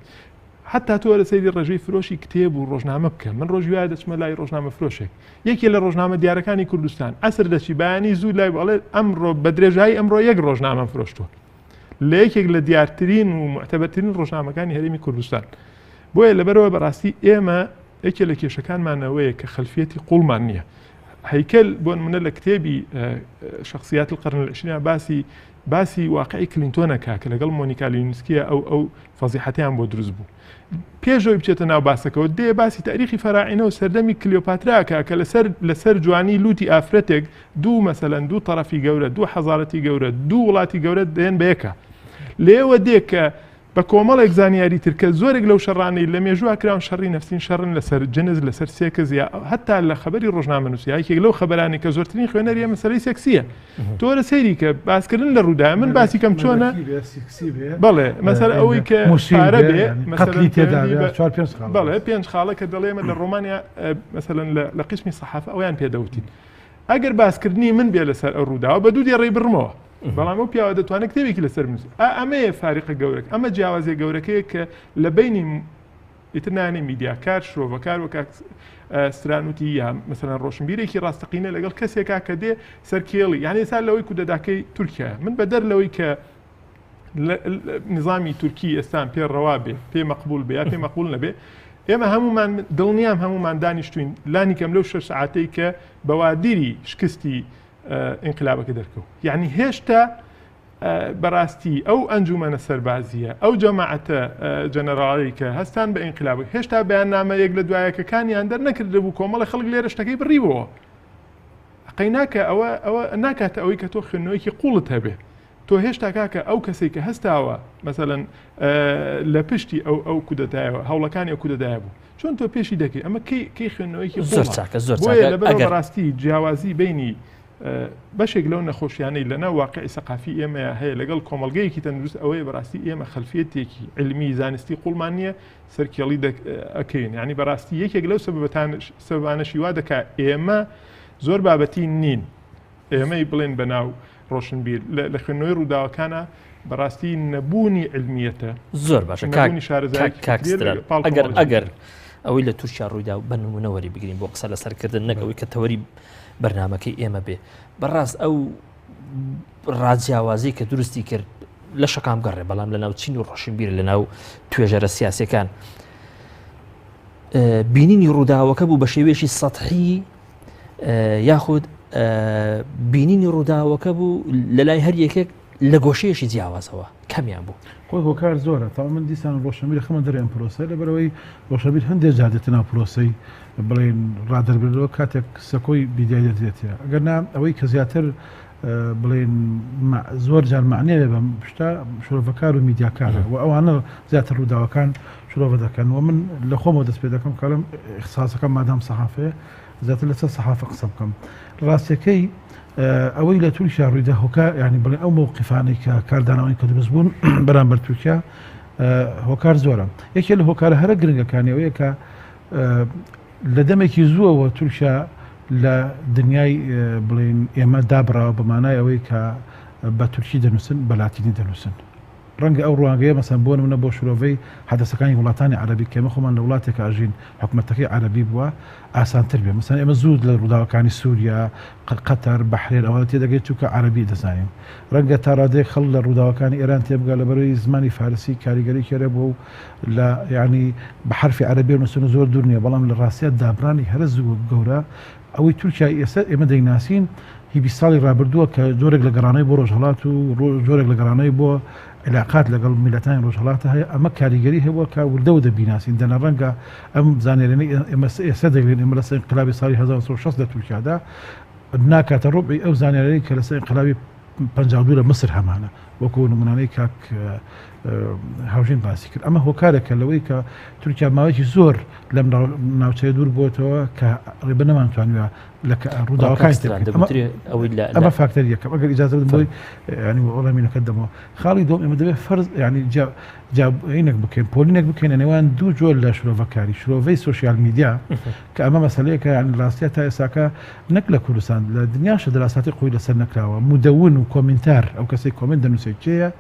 حتا تۆ لە سەیری ڕێژەی فرۆشی کتێب و ڕۆژنامە بکە من ڕۆژوایە دەچمە لای ڕۆژنامە فرۆشێک یەکێ لە ڕۆژنامە دیارەکانی کوردستان ئەسر دەچی بەیانی زوو لای بەڵێ ئەمڕۆ بە درێژایی ئەمڕۆ یەک ڕۆژنامە فرۆشتووە لە یەکێک لە دیارترین و معتەبەرترین ڕۆژنامەکانی هەرێمی کوردستان بۆیە لەبەرەوە بەڕاستی ئێمە یەکێ لە کێشەکانمانەوەیە کە خەلفیەتی قوڵمان نییە هيكل بون من الكتابي شخصيات القرن العشرين باسي واقعي كلينتون كاك لەگەڵ مۆنیکا لێوینسکیە ئەو فەزیحەتیان بۆ دروست بوو پێشەوەی بچێتە ناو باسەکەەوە دێ باسی تاریخی فەراعینە و سەردەمی کلیۆپاتراکە کە لەسەر جوانی لوتی ئافرەتێک مەسەلەن دوو تەرەفی گەورە دوو حەزارەتی گەورە دوو وڵاتی گەورە دێن بەیەکە لێوە دێکە بە کۆمەڵێک زانیاری ترکە زۆرێک لەو شەڕانەی لە مێژووە کراون شەڕی نەفسین شەڕن لەسەر جنز لەسەر سێکز یا هەتا لە خەبەری ڕۆژنامەنووسی یەکێک لەو خەبەرانی کە زۆرترین خوێنەریە مەسەلەی سێکسیە تۆرە سەیری کە باسکردن لە ڕووداوە من باسی کەم چۆنە بەڵێ مەسەلە ئەوەی کە پارە بێ بەڵێ پێنج خاڵە کە دەڵێمە لە ڕۆمانیا مەسەلەن لە قسمی سەحافە ئەویان پێدەوتین ئەگەر باسکردنی من بێ لەسەر ئەو ڕووداوە بە دوو دێڕێی بڕمەوە بەڵام ئەو پیاوە دەتوانێت کتێبێکی لەسەر بنووسێت ئەمەیە فاریقە گەورەک ئەمە جیاوازیە گەورەکەیە کە لە بینی ئیتر نانێ میدیاکار شرۆڤەکار وەک سترانوتی یا مەسەلەن ڕۆشنبیرێکی ڕاستەقینە لەگەڵ کەسێکا کە دێ سەرکێڵی یعنی ئێستا لەوەی کودەداکەی تورکیا من بەدەر لەوەی کە نظامی تورکی ئێستان پێ ڕەوا بێ پێ مەقبول بێ یا پێ مەقبول نەبێ ئێمە هەمومان دڵنیام هەمومان دانیشتوین لانی کەم لەو 6 ساعتەی کە بەوادیری شکستی انقلابەکە دەرکەوت یعنی هێشتا بەڕاستی ئەو ئەنجومەنە سەربازیە ئەو جەماعەتە جەنەراڵی کە هەستان بە انقلابەکە هێشتا بەیاننامە یەک لە دوایەکەکانیان دەرنەکردە بوو کۆمەڵە خەڵک لێرە شتەکەی بڕیبەوە قەیناکە ئەوە ناکاتە ئەوەی کە تۆ خوێندنەوەیکی قوڵت هەبێ تۆ هێشتا کاکە ئەو کەسێک کە هەستاوە مەسەلەن لە پشتی ئەو کودەتایەوە هەوڵەکانی ئەو کودەدایە بوو چۆن تۆ پێشی دەکەی ئەمە کەی خوێندنەوەیکی بۆیە لەبەر ڕاستی جیاوازی بینی بەشێک لەو نەخۆشیانەی لەناو واقعی سەقافی ئێمە هەیە لەگەڵ کۆمەڵگەیەکی تەندروست ئەوەیە بەڕاستی ئێمە خەلفیەتێکی علمی زانستی قوڵمان نییە سەرکێڵی ئەکەین یعنی بەڕاستی یەکێک لەو سەبانەشی وا دەکا ئێمە زۆر بابەتی نین ئێمەی بڵێن بەناو ڕۆشنبیر لە خوێندنەوەی ڕووداوەکانە بەڕاستی نەبوونی علمیەتە زۆر باشە ئەگەر ئەوەی لە تورکیا ڕوویدا بە نمونەوەری بگرین بۆ قسە لەسەرکردن نەکەوەی کە تەوەری بەرنامەکەی ئێمە بێ بەڕاست ئەو ڕاجیاوازی کە درستی کرد لە شەقام گەڕێ بەڵام لە ناو چین و ڕۆشنبیر لە ناو توێژەرە سیاسیەکان بینینی ڕووداوەکە بوو بە شێوێشی سەطحی یاخود بینینی ڕووداوەکە بوو لە لای هەر یەکێک لە گۆشەیەشی جیاوازەوە کەمیان بوو خۆی هۆکار زۆرە تا من دیسان ڕۆشنبیر خەمە دەرێن پرۆسە لەبەرەوەی ڕۆشنبیر هەندێک جادێتە ناو پرۆسەی بڵێن ڕادەربێتەوە کاتێک سەکۆی بیدای دەدرێتەوە ئەگەرنا ئەوەی کە زیاتر بڵێن زۆر جار معنێ بەم شتا شۆڤەکار و میدیاکارە و ئەوانە زیاتر ڕووداوەکان شۆڤە دەکەن و من لە خۆمەوە دەست پێ دەکەم کەڵم اختصاسەکەم مادام سەحافەیە زیاتر لەسەر سەحافە قسە بکەم ڕاستیەکەی ئەوەی لە تورکیا ڕوویدا هۆکار یعنی بڵێن ئەو مووقیفانەی کە کاردانەوەی کە دروست بوون بەرامبەر تورکیا هۆکار زۆرە یەکێک لە هۆکارە هەرە گرنگەکانیەوەیە کە لە دەمێکی زووەوە تورکیا لە دنیای بڵێن ئێمە دابراوە بەمانای ئەوەی کە بە تورکی دەنووسن بە لاتینی دەنووسن ڕەنگە ئەو ڕوانگەیە مەسەن بۆ نمونە بۆ شورۆڤەی حەدەسەکانی وڵاتانی عەرەبی کە ئێمە خۆمان لە وڵاتێک ئاژین حکومەتەکەی عەرەبی بووە ئاسانتر بێ مەسەن ئێمە زوو لە ڕووداوەکانی سووریا قەتەر بەحرێن ئەوە تێدەگەێت چووکە عەرەبی دەزانین ڕەنگە تا ڕادەیەک خەڵ لە ڕووداوەکانی ئێران تێبگا لەبەرەوەی زمانی فارسی کاریگەری کێرە بوو لە یعنی بە حرفی عەرەبی نووسن زۆر دوور نییە بەڵام لە ڕاستیە دابرانی هەرە زوو گەورە ئەوەی تورکیا ئێستا ئێمە دەیناسین هی 20 ساڵی ڕابردووە کە جۆرێک لە گەڕانەی بۆ ڕۆژهەڵات و جۆرێک لە گەڕانەی بۆ علاقات لەگەڵ میلەتانی ڕۆژهەڵاتە هەیە ئەمە کاریگەری هەبووە کە وردە و دەبیناسین دەنە ڕەنگە ئەم زانێرێنەی ئێمە ئێستا دەگرین ئێمە لەسەر انقلابی ساڵی 1960 لە تورکیادا ناکاتە ڕۆبی ئەو زانێرەی کە لەسەر انقلابی 52 لە مصر هەمانە وەکو نمونانەی کاک هاوژین باسی کرد ئەمە هۆکارێکە لەوەی کە تورکیا ماوەیەکی زۆر لەم ناوچەیە دوور بۆتەوە کە ڕێبە نەمانتوانوە لە ڕووداوەکانی ئەمە فاکتەر یەکەم ئەگەر ئیجازە بدەن بۆی ینی وەڵامینەکە دەمەوە خاڵی دۆم ئێمە دەبێت فەرز ینی جابینێک بکەین پۆلینێک بکەین نێوان دوو جۆر لە شرۆڤەکاری شرۆڤەی سۆشیال میدیا کە ئەمە مەسەلەیەکە ینی ڕاستیە تا ئێساکە نەک لە کوردستان لە دنیاشە دەراساتی خۆی لەسەر نەکراوە مودەون و کۆمنتار ئەو کەسێک کۆمنت دەنووسێت چێیە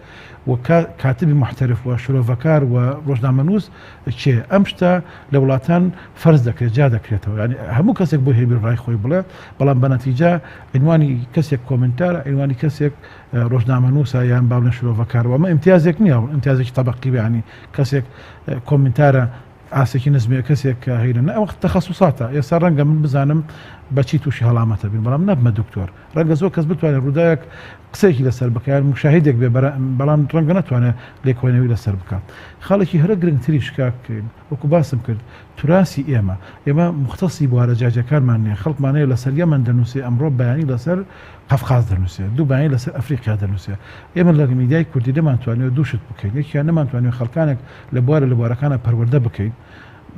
و کاتبی محترف و شرۆڤەکار و ڕۆژنامەنووس چێ ئەم شتە لە وڵاتان فەرز دەکرێت جا دەکرێتەوە ینی هەموو کەسێک بۆ هێبی ڕای خۆی بڵێ بەڵام بەنەتیجە عنوانی کەسێک کۆمنتارە عنوانی کەسێک ڕۆژنامەنووسە یان باڵێن شرۆڤەکارەوە ئەمە امتیازێک نییە امتیازێکی تەبەقی ینی کەسێک کۆمنتارە ئاسێکی نزمێ کەسێک کە هەیە نە ئەوە تەخەسوساتە ئێستا ڕەنگە من بزانم بەچی تووشی هەڵامەتە بین بەڵام نەبمە دکتۆر ڕەنگە زۆر کەس بتوانێت ڕووداوێک قسێکی لەسەر بکات مشاهیدێک بێ بەڵام ڕەنگە ناتوانێت لێکۆڵینەوەی لەسەر بکات خاڵێکی هەرە گرنگتری شکاکەین وەکو باسم کرد توراسی ئێمە مختصی بوارە جاجەکانمان نییە خەڵکمانەیە لەسەر یەمەن دەنووسێ ئەمڕۆ بەیانی لەسەر قەفقاز دەنووسێ دوو بەیانی لەسەر ئەفریقیا دەنووسێ ئێمە لە میدیای کوردی نەمانتوانێت دووشت بکەین یەکیان نەمانتوانێت خەڵکانێک لە بوارەکانە پەروەردە بکەین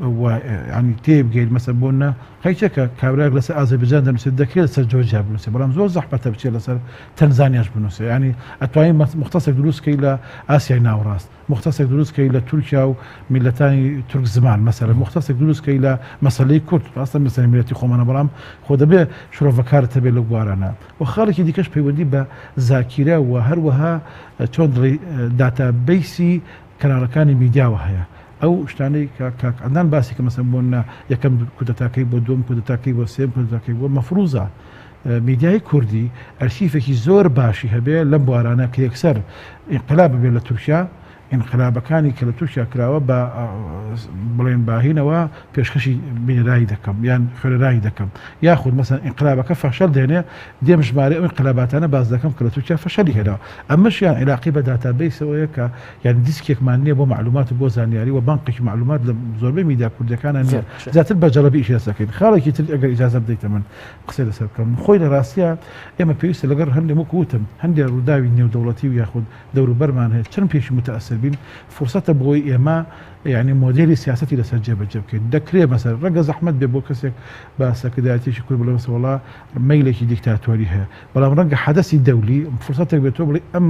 ینی تێبگەیت مەسە بۆنە هیچەکە کابراک لەسەر ئازەربایجان دەنووسێت دەکرێت لەسەر جۆرجیا بنووسێ بەڵام زۆر زەحمەتە بچێت لەسەر تەنزانیاش بنووسێ ینی ئەتوانین مختصێک دروستکەی لە ئاسیای ناوەڕاست مختصێک دروستکەی لە تورکیا و میلەتانی تورک زمان مەسەلە مختصێک دروستکەی لە مەسەلەی کورد ڕاستە مەسەلەی میلەتی خۆمانە بەڵام خۆ دەبێ شرۆڤەکارت هەبێت لە گوارانە و خاڵێکی دیکەش پەیوەندی بە زاکیرە و هەروەها چۆن داتابیسی کەناڵەکانی میدیاوە هەیە ئەو شتانەی ئەندان باسی کە مەسەن بۆنە یەکەم کودەتاکەی بۆ دوم کودەتاکەی بۆ سێم کودەتاکەی بۆ مەفروزە میدیای کوردی ئەرشیفێکی زۆر باشی هەبێ لەم بوارانە کە یەکسەر ئینقلاب ببێت لە تورکیا انقلابەکانی کە لە تووشیا کراوە بە بڵێن باهینەوە پێشکەشی بینەرایی دەکەم یان خوێنەرایی دەکەم یاخود مەسەن ئینقلابەکە فەشەل دێنێ دێم ژمارە ئەو ئینقلاباتانە باز دەکەم کە لە تورکیا فەشەلی هێناوە ئەمەش یان علاقی بە داتابیسەوەیە کە یان دیسکێکمان نییە بۆ معلومات بۆ زانیاری و بانقێکی معلومات لە زۆربەی میدیا کوردەکانە نیە زیاتر بە جەڵەبی ئیش دەکەین خاڵێکی تر ئەگەر ئیجازە بدەیتە من قسەی لەسەر بکەم خۆی لە ڕاستیە ئێمە پێویستە لەگەر هەندێک وەکوتم هەندێک ڕووداوی نێودەوڵەتی و یاخود دەوروبەرمان هەیە چەند پێشی متەئەسر بین فرصة بۆی ئێمە یعنی مۆدێلی سیاسەتی لەسەر جێبەجێ بکەین دەکرێت مەسەر ڕەنگە زەحمەت بێ بۆ کەسێک بە سەکردایەتێکی کورد بڵێ وڵا مەیلێکی دیکتاتۆری هەیە بەڵام ڕەنگە حەدەسی دەولی فرصەتێک بێت تۆ بڵێ ئەم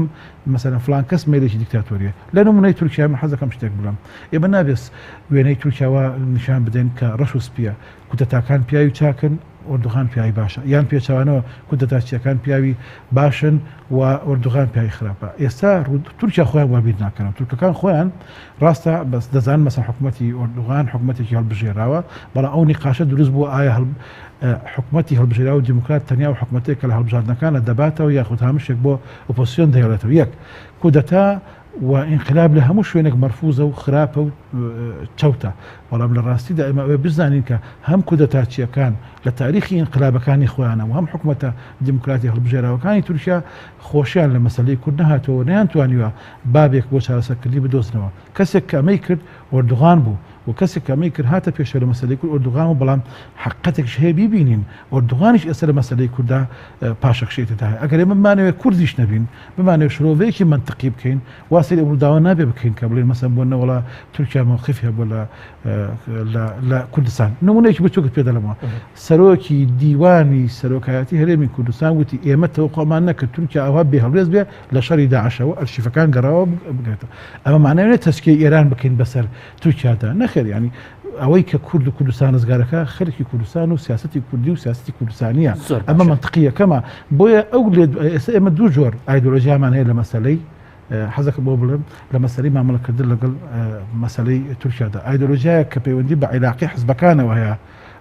مەسەرەن فلان کەس مەیلێکی دیکتاتۆریە لە نمونەی تورکیا من حەزەکەم شتێک بڵێم ئێمە نابێت وێنەی تورکیاوە نیشان بدەین کە ڕەش و سپیە کودەتاکان پیاوی چاکن ئۆردوغان پیاوی باشە یان پێچوانەوە کودەتاچیەکان پیاوی باشن و ئۆردوغان پیاوی خراپە ئێستا تورکیا خۆیان وابیر ناکەن تورکەکان خۆیان ڕاستە بەس دەزان مەسەن حکوومەتی ئۆردوغان حکوومەتێکی هەڵبژێراوە بەڵام ئەو نیقاشە دروست بوو ئایا حکوومەتی هەڵبژێرا و دیموکرات تەنیا و حکوومەتێک کە لە هەڵبژاردنەکانە دەباتەوە یاخود هەمشێک بۆ ئۆپۆزیسیۆن دەهێڵێتەوە یەک کودەتا و انقلاب لە هەموو شوێنێک مەرفوزە و خراپە و چەوتە بەڵام لە ڕاستیدا ئێمە ئەوێ بزانین کە هەم کودەتاچیەکان لە تاریخی انقلابەکانی خۆیانە و هەم حکوومەتە دیموکراتی هەڵبژێراوەکانی تورکیا خۆشیان لە مەسەلەی کورد نەهاتەوە نەیانتوانیوە بابێک بۆ چارەسەرکردنی بدۆزنەوە کەسێک کە ئەمەی کرد ئۆردوغان بوو و کەسێک کەمەی کرد هاتە پێشە لە مەسەلەی کورد ئۆردوغان و بەڵام حقەتێکش هەیە بیبینین ئۆردوغانیش ئێستا لە مەسەلەی کووردا پاشەخشێتە هەیە ئەگەر ئێمە بمانەوێت کوردیش نەبین بمانەوێت شرۆڤەیەکی منطقی بکەین واسەی ئەورووداوە نابێ بکەین کە بڵێن مەسەن بۆ نەوەڵا تورکیا موقفی هەبوو لە کوردستان نمونەیەکی بچووکت پێ دەڵێمەوە سەرۆکی دیوانی سەرۆکایەتی هەرێمی کوردستان وتی ئێمە تەوقعمان نەکرد تورکیا ئەوە بێهەڵوێز بێ لە شەڕی داعشەوە ئەرشیفەکان گەڕاوە بگرێتەوە ئەمە معناوێت تەسکیەی ئێران بکەین بەسەر تورکیادا نەخێر ینی ئەوەی کە کورد و کوردستان نزگارەکە خەڵکی کوردستان و سیاستی کوردی و سیاستی کوردستانیە ئەمە منطقیەکەمە بۆیە ئەو ئێمە دوو جۆر ئایدۆلۆژیامان هەیە لە مەسەلەی حەزەکە بۆ بڵێم لە مەسەلەی مامەڵەکردن لەگەڵ مەسەلەی تورکیادا ئایدۆلۆژیایە کە پەیوەندی بە عێلاقی حزبەکانەوە هەیە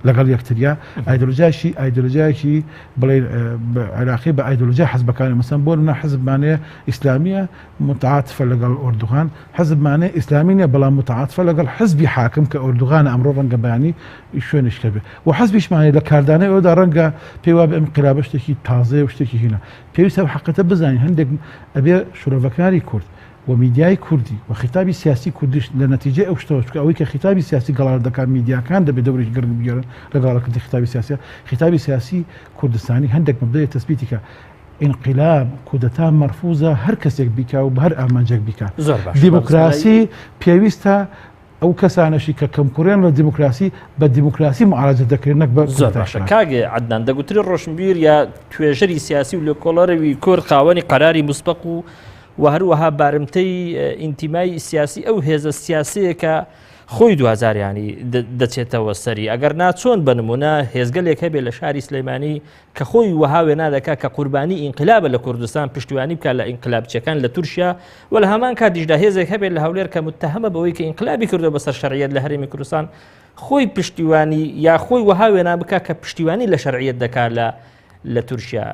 لەگەڵ یەکتریا ئایدۆلۆژیایکی بڵێ عێراقی بە ئایدۆلۆژیا حزبەکانی مەسەن بۆ نە حزبمانەیە ئیسلامیە متعاتفە لەگەڵ ئۆردوغان حزبمانەیە ئیسلامی نیە بەڵام متعاتفە لەگەڵ حزبی حاکم کە ئۆردوغانە ئەمڕۆ ڕەنگە بەیانی شوێنش کەبێ و حزبیشمانەیە لە کاردانەی ئەودا ڕەنگە پێی وابێ ئەم انقلابە شتێکی تازەیە و شتێکی هینە پێویستە حقیقەتە بزانین هەندێک ئەبێ شرۆڤەکانی کورد و میدیای کوردی و خطابی سیاسی کوردیش لە نەتیجە ئەو شتەوە ئەوەی کە خطابی سیاسی گەڵار دەکات میدیاکان دەبێت دەورێکی گەرم بگێرن لەگەڵاکردنی خطابی سیاسی کوردستانی هەندێک مەبدەیە تەسبیتی کە انقلاب کودەتا مەرفوزە هەر کەسێک بیکا و بە هەر ئامانجێک بیکا دیموکراسی پێویستە ئەو کەسانەشی کە کەمکوڕیان لە دیموکراسی بە دیموکراسی معالەجە دەکرێن نەک بە زۆر باشە کاگێ عەدنان دەگوتری ڕۆشنبیر یا توێژەری سیاسی و لێکۆڵەرەوی کورد خاوەنی قەراری مسبەق و هەروەها بارمتەی ئینتیمای سیاسی ئەو هێزە سیاسەیە کە خۆی 2000 دەچێتەوە سەری ئەگەر ناچۆن بە نمونە هێزگەلێک هەبێ لە شاری سلەیمانی کە خۆی وەها وێنا دەکات کە قوربانی ئینقلابە لە کوردستان پشتیوانی بکات لە ئینقلابچیەکان لە تورکیا و لە هەمان کاتیشدا هێزێک هەبێت لە هەولێر کە متتەهەمە بەوەی کە ئینقلابی کردو بەسەر شەرعیەت لە هەرێمی کوردستان خۆی پشتیوانی یا خۆی وەها وێنا بکات کە پشتیوانی لە شەرعیەت دەکات لە تورکیا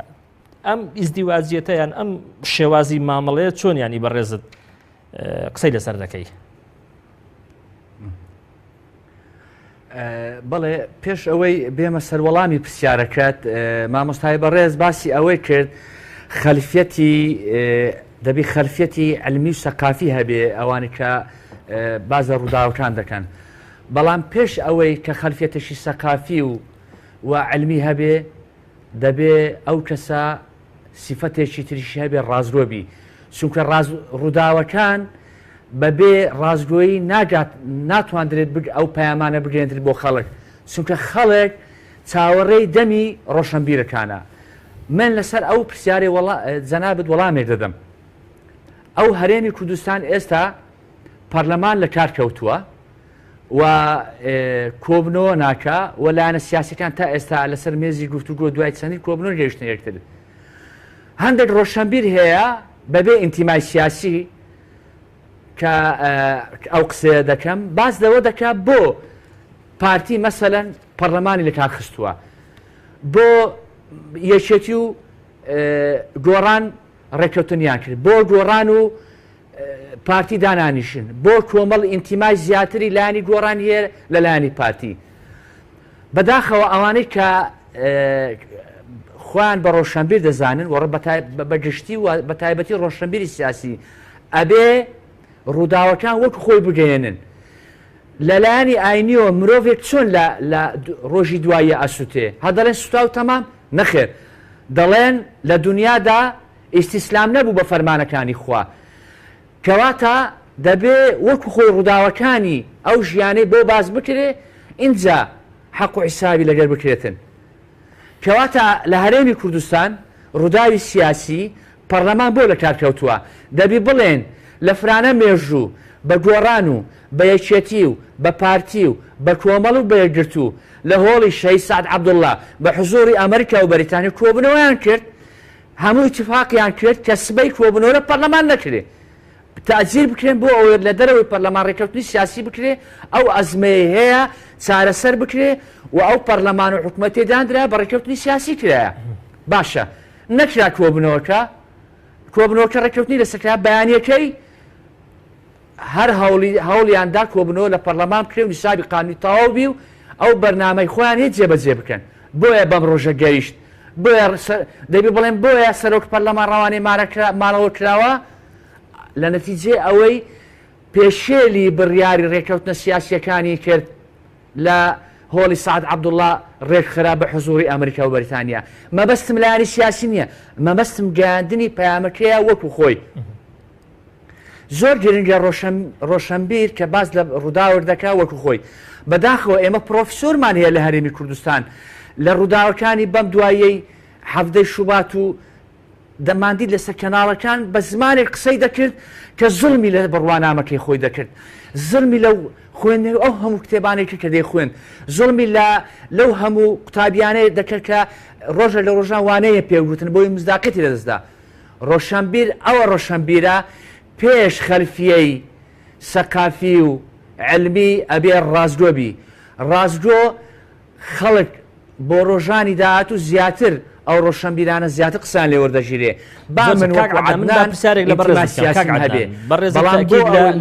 ئەم ئیزدیواجیەتەیان ئەم شێوازی مامەڵەیە چۆن ینی بەڕێزت قسەی لەسەر دەکەی بەڵێ پێش ئەوەی بێمە سەروەڵامی پرسیارەکەت مامۆستای بەڕێز باسی ئەوەی کرد خەلفەتی دەبی خەلفەتی علمی و سەقافی هەبێ ئەوانی کە بازە ڕووداوەکان دەکەن بەڵام پێش ئەوەی کە خەلفەتێکی سەقافی و علمی هەبێ دەبێ ئەو کەسە سیفەتێکی تریشی هەبێ ڕازگۆبی چونکە ڕووداوەکان بەبێ ڕازگۆیی ناتوانرێت ئەو پەیامانە بگەێنێت بۆ خەڵک چونکە خەڵک چاوەڕێی دەمی ڕۆشنبیرەکانە من لەسەر ئەو پرسیارێ جەنابەت وەڵامێک دەدەم ئەو هەرێمی کوردستان ئێستا پەرلەمان لە کار کەوتووە و کۆبنەوە ناکە و لایەنە سیاسیەکان تا ئێستا لەسەر مێزی گفتوگۆ دوای چەندی کۆبنەوە گەیشتن یەکتر هەندێک ڕۆشنبیر هەیە بەبێ ئینتیمای سیاسی کە ئەو قسەیە دەکەم باز لەوە دەکات بۆ پارتی مەسەلەن پەرلەمانی لە کار خستووە بۆ یەکێتی و گۆڕان ڕێککەوتنیان کرد بۆ گۆڕان و پارتی دانانیشن بۆ کۆمەڵ ئینتیمای زیاتری لایانی گۆڕان هەیە لە لایانی پارتی بەداخەوە ئەوانەی کە خۆیان بە ڕۆشنبیر دەزانن وەڕە بەگشتی و بە تایبەتی ڕۆشنبیری سیاسی ئەبێ ڕووداوەکان وەکو خۆی بگەێنن لەلایانی ئاینیەوە مرۆڤێک چۆن لە ڕۆژی دوایە ئەسووتێ هەدەڵێن سوتا و تەمام نەخێر دەڵێن لە دنیادا ئیستیسلام نەبوو بە فەرمانەکانی خوا کەواتە دەبێ وەکو خۆی ڕووداوەکانی ئەو ژیانەی بۆ باز بکرێ اینجا حەق و حیسابی لەگەر بکرێتن کەواتە لە هەرێمی کوردستان ڕووداوی سیاسی پەرلەمان بۆ لە کار کەوتووە دەبی بڵێن لە فرانە مێژوو بە گۆڕان و بە یەکێتی و بە پارتی و بە کۆمەڵ و بە یەکگرت و لە هۆڵی شەهید سعد عەبدوڵڵا بە حوزوری ئەمریکا و بەریتانیا کۆبنەوەیان کرد هەموو اتفاقیان کرد کە سبەی کۆبنەوە لە پەرلەمان نەکرێ تاجیر بکرێن بۆ ئەوە لە دەرەوەی پەرلەمان ڕێککەوتنی سیاسی بکرێ ئەو ئەزمەیە هەیە چارەسەر بکرێ و ئەو پەرلەمان و حکومەتێ دانرا بە ڕێککەوتنی سیاسی کرایە باشە نەکرا کۆبنەوەکە ڕێککەوتنی لەسەرکرا بەیانیەکەی هەر هەوڵیاندا کۆبنەوە لە پەرلەمان بکرێ و نیسابی قانونی تەواو بی و ئەو بەرنامەی خۆیان هیچ جێبەجێ بکەن بۆیە بەم ڕۆژە گەیشت دەبی بڵێن بۆیە سەرۆک پەرلەمان ڕەوانەی ماڵەوە کراوە لە نەتیجێ ئەوەی پێشێلی بڕیاری ڕێککەوتنە سیاسیەکانی کرد لە هۆڵی سعد عەبدوڵڵا ڕێکخرا بە حوزوری ئەمریکا و بەریتانیا مەبەستم لایانی سیاسی نییە مەبەستم گەیاندنی پەیامەکەیە وەکو خۆی زۆر گرنگە ڕۆشنبیر کە باز لە ڕووداوە دەکا وەکو خۆی بەداخەوە ئێمە پرۆفسۆرمان هەیە لە هەرێمی کوردستان لە ڕووداوەکانی بەم دوایەی هەفتەی شوبات و دەماندی لەسەر کەناڵەکان بە زمانێک قسەی دەکرد کە زڵمی لە بڕوانامەکەی خۆی دەکرد زڵمی لەو خوێندنەوە ئەو هەموو کتێبانێکی کە دەیخوێن زڵمی لەو هەموو قوتابیانەیە دەکرد کە ڕۆژە لە ڕۆژان وانەیە پێوتن بۆی مزداقەتی لەدەستدا ڕۆشنبیر ئەوە ڕۆشنبیرە پێش خەلفیەی سەقافی و علمی ئەبێ ڕازگۆبی ڕازگۆ خەڵک بۆ ڕۆژانی داهات و زیاتر ئەو ڕۆشنبیرانە زیاتر قسان لێ وەردەگیرێ با من پرسیارێک لە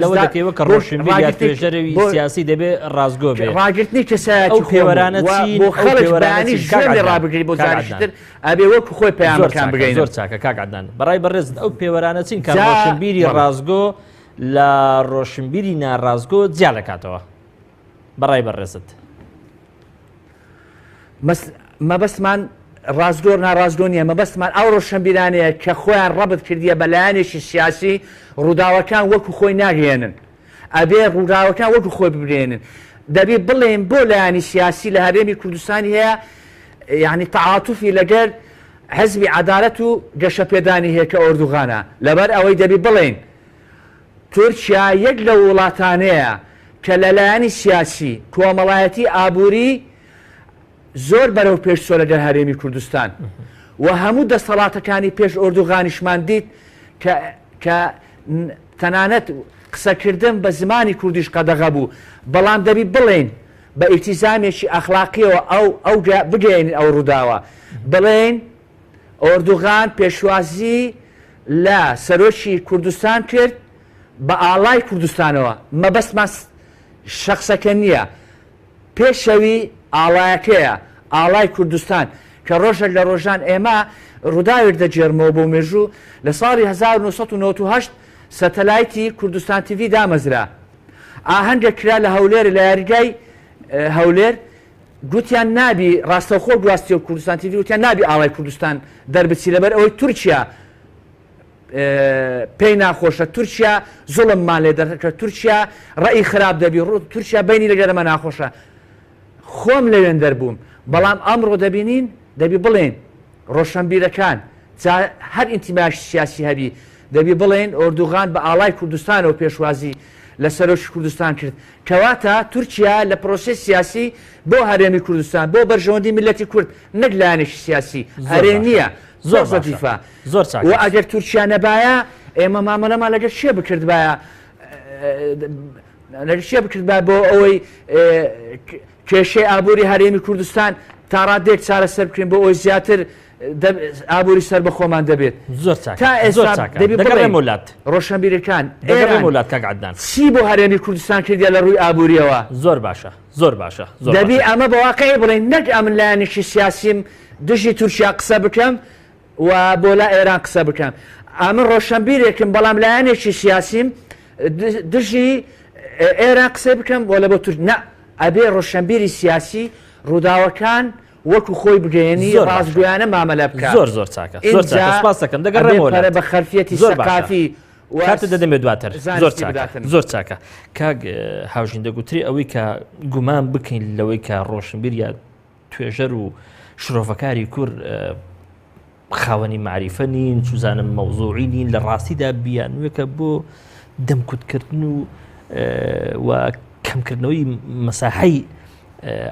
لەوە دەکەوە کە ڕۆشنبیر توێژەرەوی سیاسی دەبێ ڕازگۆ بێ ڕاگررتنی کەسایەتی پێوەرانە بۆ خەڵکی ڕابگری بۆ زیاتر ئەبێ وەکو خۆی پەیامەکان بگەین زۆر چاکە کاکعدنان بەڕای بەڕێز ئەو پێوەرانە چین کە ڕۆشنبیری ڕازگۆ لە ڕۆشنبیری ناڕازگۆ جیا دەکاتەوە بەڕای بەڕێزت مەبەستمان ڕازگۆر ناڕازگۆ نیە مەبەستمان ئەو ڕۆشنبیرانەیە کە خۆیان ڕەبت کردیە بە لایەنێکی سیاسی ڕووداوەکان وەکو خۆی ناگەێنن ئەبێ ڕووداوەکان وەکو خۆی ببرێنن دەبێ بڵێن بۆ لایانی سیاسی لە هەرێمی کوردستانی هەیە یعنی تەعاتوفی لەگەر حەزبی عەدالەت و گەشە پێدانی هەیە کە ئۆردوغانە لەبەر ئەوەی دەبێ بڵێن تورکیا یەک لە وڵاتانەیە کە لە لایانی سیاسی کۆمەڵایەتی ئابووری زۆر بەرەو پێشچۆ لەگەر هەرێمی کوردستان و هەموو دەسەڵاتەکانی پێش ئۆردوغانیشمان دیت کە تەنانەت قسەکردن بە زمانی کوردیش قەدەغە بوو بەڵام دەبی بڵێن بە ئیلتیزامێکی ئەخلاقیەوە ئەو بگەێنین ئەو ڕووداوە بڵێن ئۆردوغان پێشوازی لە سەرۆکی کوردستان کرد بە ئاڵای کوردستانەوە مەبەستمان شەخسەکە نییە پێشەوی ئاڵایەکەیە ئاڵای کوردستان کە ڕۆژێک لە ڕۆژان ئێمە ڕووداوێک دەجێرمەوە بۆ مێژوو لە ساڵی 1998 سەتەلایتی کوردستان تیڤی دامەزرا ئاهەنگە کرا لە هەولێر لە یاریگای هەولێر گوتیان نابی ڕاستەوخۆ گواستی و کوردستان تیڤی وتیان نابی ئاڵای کوردستان دەربچی لەبەر ئەوەی تورکیا پێی ناخۆشە تورکیا زوڵممان لێ دەکات تورکیا ڕێی خراپ دەبی تورکیا بینی لەگەرەمە ناخۆشە خۆم لەوێن دەربووم بەڵام ئەمڕۆ دەبینین دەبی بڵێن ڕۆشنبیرەکان هەر ئینتیماش سیاسی هەبی دەبی بڵێن ئۆردوغان بە ئاڵای کوردستان و پێشوازی لە سەرۆکی کوردستان کرد کەواتە تورکیا لە پرۆسێ سیاسی بۆ هەرێمی کوردستان بۆ بەرژەوەندی میلەتی کورد نەک لایەنێکی سیاسی هەرێ نییە زۆر زەفیفە و ئەگەر تورکیا نەبایە ئێمە مامەلەمان لەگەر شێ بکردبایە لەگەر شێ بکردبا بۆ ئەوەی کێشەی ئابووری هەرێمی کوردستان تا ڕادێک چارەسەر بکرین بۆ ئەوی زیاتر ئابووری سەر بە خۆمان دەبێت تا ئێستا دەبی بڵێم وڵات ڕۆشنبیرەکان وڵات کاک عەدنان چی بۆ هەرێمی کوردستان کردیا لە ڕووی ئابووریەوە زۆر باشە زۆر باشە دەبی ئەمە بەواقعی بڵێن نەک ئەمن لایەنێکی سیاسیم دژی تورکیا قسە بکەم و بۆ لا ئێران قسە بکەم ئەمن ڕۆشنبیرێکم بەڵام لایەنێکی سیاسیم دژی ئێران قسە بکەم بۆ لە بۆ تورک نە ئەبێ ڕۆشنبیری سیاسی ڕووداوەکان وەکو خۆی بگەێنی ڕازگویانە مامەلە بکات زۆر زۆر چاکە زۆر سپاس دەکەم دەگەڕێمەوە بە خەرفەتی سەقافی کاتە دەدەمێت دواتر زۆر چاکە کاک هاوژین دەگوتری ئەوەی کە گومان بکەین لەوەی کە ڕۆشنبیر یا توێژەر و شرۆڤەکاری کورد خاوەنی معریفە نین چوزانم مەوزوعی نین لە ڕاستیدا بیانوێکە بۆ دەمکوتکردن و کەمکردنەوەی مەساحەی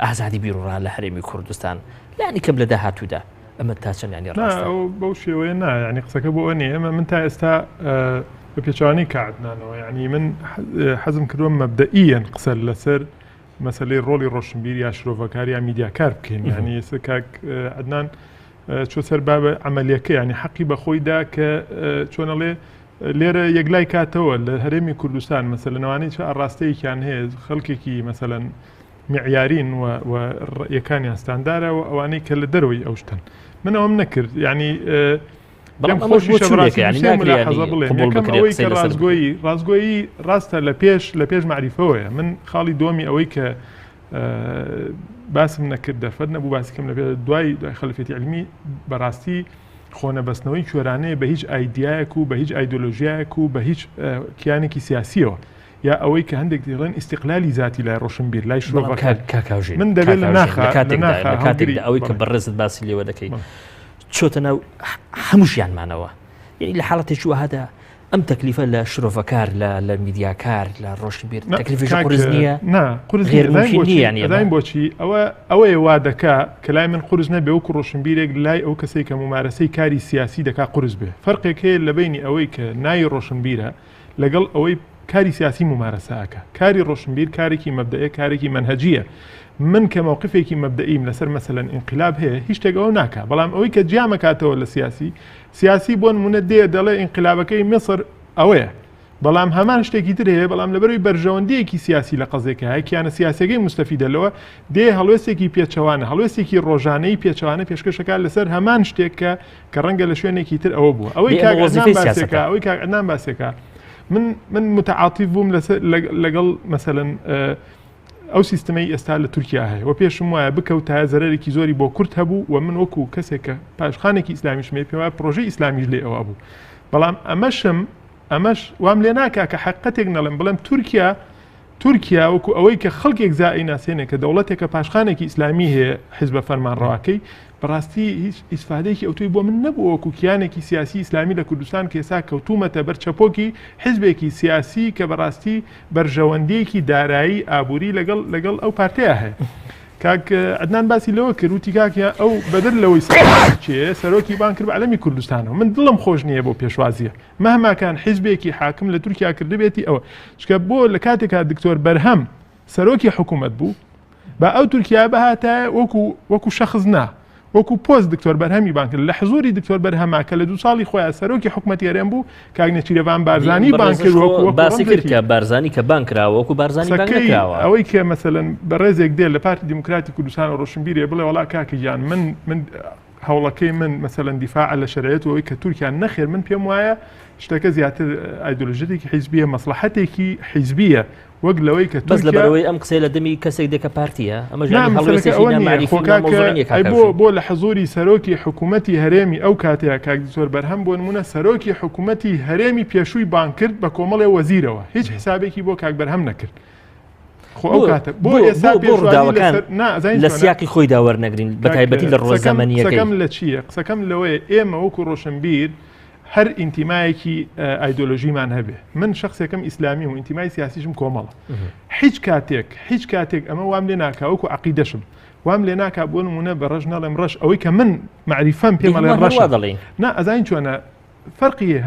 ئازادی بیرۆڕان لە هەرێمی کوردستان لانی کەم لە داهاتوودا ئەمە تا چەند ینی ڕاستە بەو شێوەیە نا ینی قسەکە بۆ ئەوە ئێمە من تا ئێستا بە پێچوانی کاتنانەوە ینی من حەزم کردووە مەبدەئیەن قسە لەسەر مەسلەی ڕۆڵی ڕۆشنبیر یا شرۆڤەکار یا میدیاکار بکەین ینی ئێستا کاک عەدنان چۆ سەر بابە عملیەکە ینی حەقی بە خۆیدا کە چۆنەڵێ لێرە یەکلای کاتەوە لە هەرێمی کوردستان مەسەلەنەوانی چه ئاڕاستەیەکیان هەیە خەڵکێکی مەسەلەن معیارین و ڕێیەکانیان ستاندارە و ئەوانەی کە لە دەرەوەی ئەو شتن من ئەوم نەکرد ینی بەڵام خۆشی ڕازگۆیی ڕاستە لە پێش معریفەوەیە من خاڵی دۆمی ئەوەی کە باسم نەکرد دەرفەت نەبوو باسیکەم لە دوای خەلفەتی علمی بەڕاستی خۆنەبەستنەوەی کوێرانەیە بە هیچ ئایدیایەک و بە هیچ ئایدۆلۆژیایەک و بە هیچ کیانێکی سیاسیەوە یا ئەوەی کە هەندێک دەڵێن ئیستیقلالی ذاتی لای ڕۆشنبیر لای شرۆڤەکار من دەبێت لە کاتێکدا ئەوەی کە بەڕێزت باسی لێوە دەکەیت چۆتە ناو هەموو ژیانمانەوە یعنی لە حاڵەتێکی وهەدا ئەم تەکلیفە لە شرۆڤەکار لە میدیاکار لە ڕۆشنبیر تەکلیفێکی قورس نییە غێرموشین بۆچی ئەوەیە وا دەکا کە لای من قورس نەبێ وەکو ڕۆشنبیرێک لای ئەو کەسێک کە ممارەسەی کاری سیاسی دەکا قورس بێ فەرقێک هەیە لە بینی ئەوەی کە ناوی ڕۆشنبیرە لەگەڵ ئەوەی کاری سیاسی ممارەسەکە کاری ڕۆشنبیر کارێکی مەبدەئە کارێکی منهەجیە من کە مووقفێکی مەبدەئیم لەسەر مەسەلەن ئینقلاب هەیە هیچ شتێکەوە ناکە بەڵام ئەوەی کە جیامەکاتەوە لە سیاسی بۆ نمونە دەڵێ ئینقلابەکەی میسر ئەوەیە بەڵام هەمان شتێکی تر هەیە بەڵام لەبەروی بەرژەوەندەیەکی سیاسی لە قەزێکە هەیەکیانە سیاسەکەی مستەفیدەلەوە دێ هەڵوێستێکی پێچەوانە هەڵوێستێکی ڕۆژانەی پێچەوانە پێشکەشەکە لەسەر هەمان شتێکە کە ڕەنگە لە شوێنێکی تر ئەوە بووە ئەوەی کاک عەدنان باسێکە من متعاطف بووم لەگەڵ مەسەلەن ئەو سیستەمەی ئێستا لە تورکیا هەیە و پێشم وایە بکەوتە زەرێکی زۆری بۆ کورد هەبوو و من وەکو کەسێک کە پاشخانێکی ئیسلامیشمێ پێوە پرۆژەی ئیسلامیش لێ ئەوە بوو بەڵام ئەمەش وام لێ ناکا کە حقیقەتێک نەڵێم بڵێم تورکیا وەکو ئەوەی کە خەڵکێک زای ناسێنێ کە دەوڵەتێکە پاشخانێکی ئیسلامی هەیە حیزبە فەرمانڕەواکەی بەڕاستی هیچ ئیسفادەیەکی ئەوتوی بۆ من نەبوو وەکو کیانێکی سیاسی ئیسلامی لە کوردستان کێسا کەوتومەتە بەرچەپۆکی حیزبێکی سیاسی کە بەڕاستی بەرژەوەندەیەکی دارایی ئابووری لەگەڵ ئەو پارتەیە هەیە کاک عەدنان باسی لەوە کرد وتی کاکە ئەو بەدر لەوەی چێ سەرۆکی بان کرد بە عەلەمی کوردستانەوە من دڵم خۆش نییە بۆ پێشوازیە مەهماکان حیزبێکی حاکم لە تورکیا کردبێتی ئەوە چکە بۆ لە کاتێکا دکتۆر بەرهەم سەرۆکی حکوومەت بوو بە ئەو تورکیا بەهاتایە وەکو شەخص نا وەکو پۆست دکتۆر بەرهەمی بان کرد لە حزوری دکتۆر بەرهەما کە لە 2 ساڵی خۆیان سەرۆکی حکوومەتی هەرێم بوو کاک نەچیرەڤان بارزانی بان کرد وەکو باسی کرد کە بارزانی کە بان کراوە وەکو بارزانی بان نکراوە ئەوەی کە مەسەلەن بەڕێزێک دێت لە پارتی دیموکراتی کوردستان و ڕۆشنبیری بڵێ وڵا کاکە گیان من هەوڵەکەی من مەسەلەن دیفاع لە شەرعیەت و ئەوەی کە تورکیان نەخێر من پێم وایە شتەکە زیاتر ئایدۆلۆژیەتێکی حیزبیە مەسلحەتێکی حیزبیە وەک لەوەی کە بەس لەبەرەوەی ئەم قسەی لە دەمی کەسێک دێکە پارتیە بۆ لە حزوری سەرۆکی حکوومەتی هەرێمی ئەو کاتەیە کاک دکتۆر بەرهەم بۆ نمونە سەرۆکی حکوومەتی هەرێمی پێشووی بان کرد بە کۆمەڵێ وەزیرەوە هیچ حسابێکی بۆ کاک بەرهەم نەکرد بۆ ئێستا ڕووداوەکان لە سیاقی خۆی داوەرنەگرین بە تایبەتی لە ڕۆژزەمانیەکەی قسەکەم لە چییە؟ قسەکەم لەوەیە ئێمە وەکو ڕۆشنبیر هەر ئینتیمایەکی ئایدۆلۆژیمان هەبێ من شخصێکم ئیسلامی و ئینتیمای سیاسیشم کۆمەڵە هیچ کاتێک ئەمە وام لێ ناکا وەکو عەقیدەشم وام لێ ناکا بۆ نمونە بە ڕەش نەڵێم ڕەش ئەوەی کە من معریفەم پێمەڵێ ڕەشە دەڵێن نا ئەزانین چۆنە فەرقیە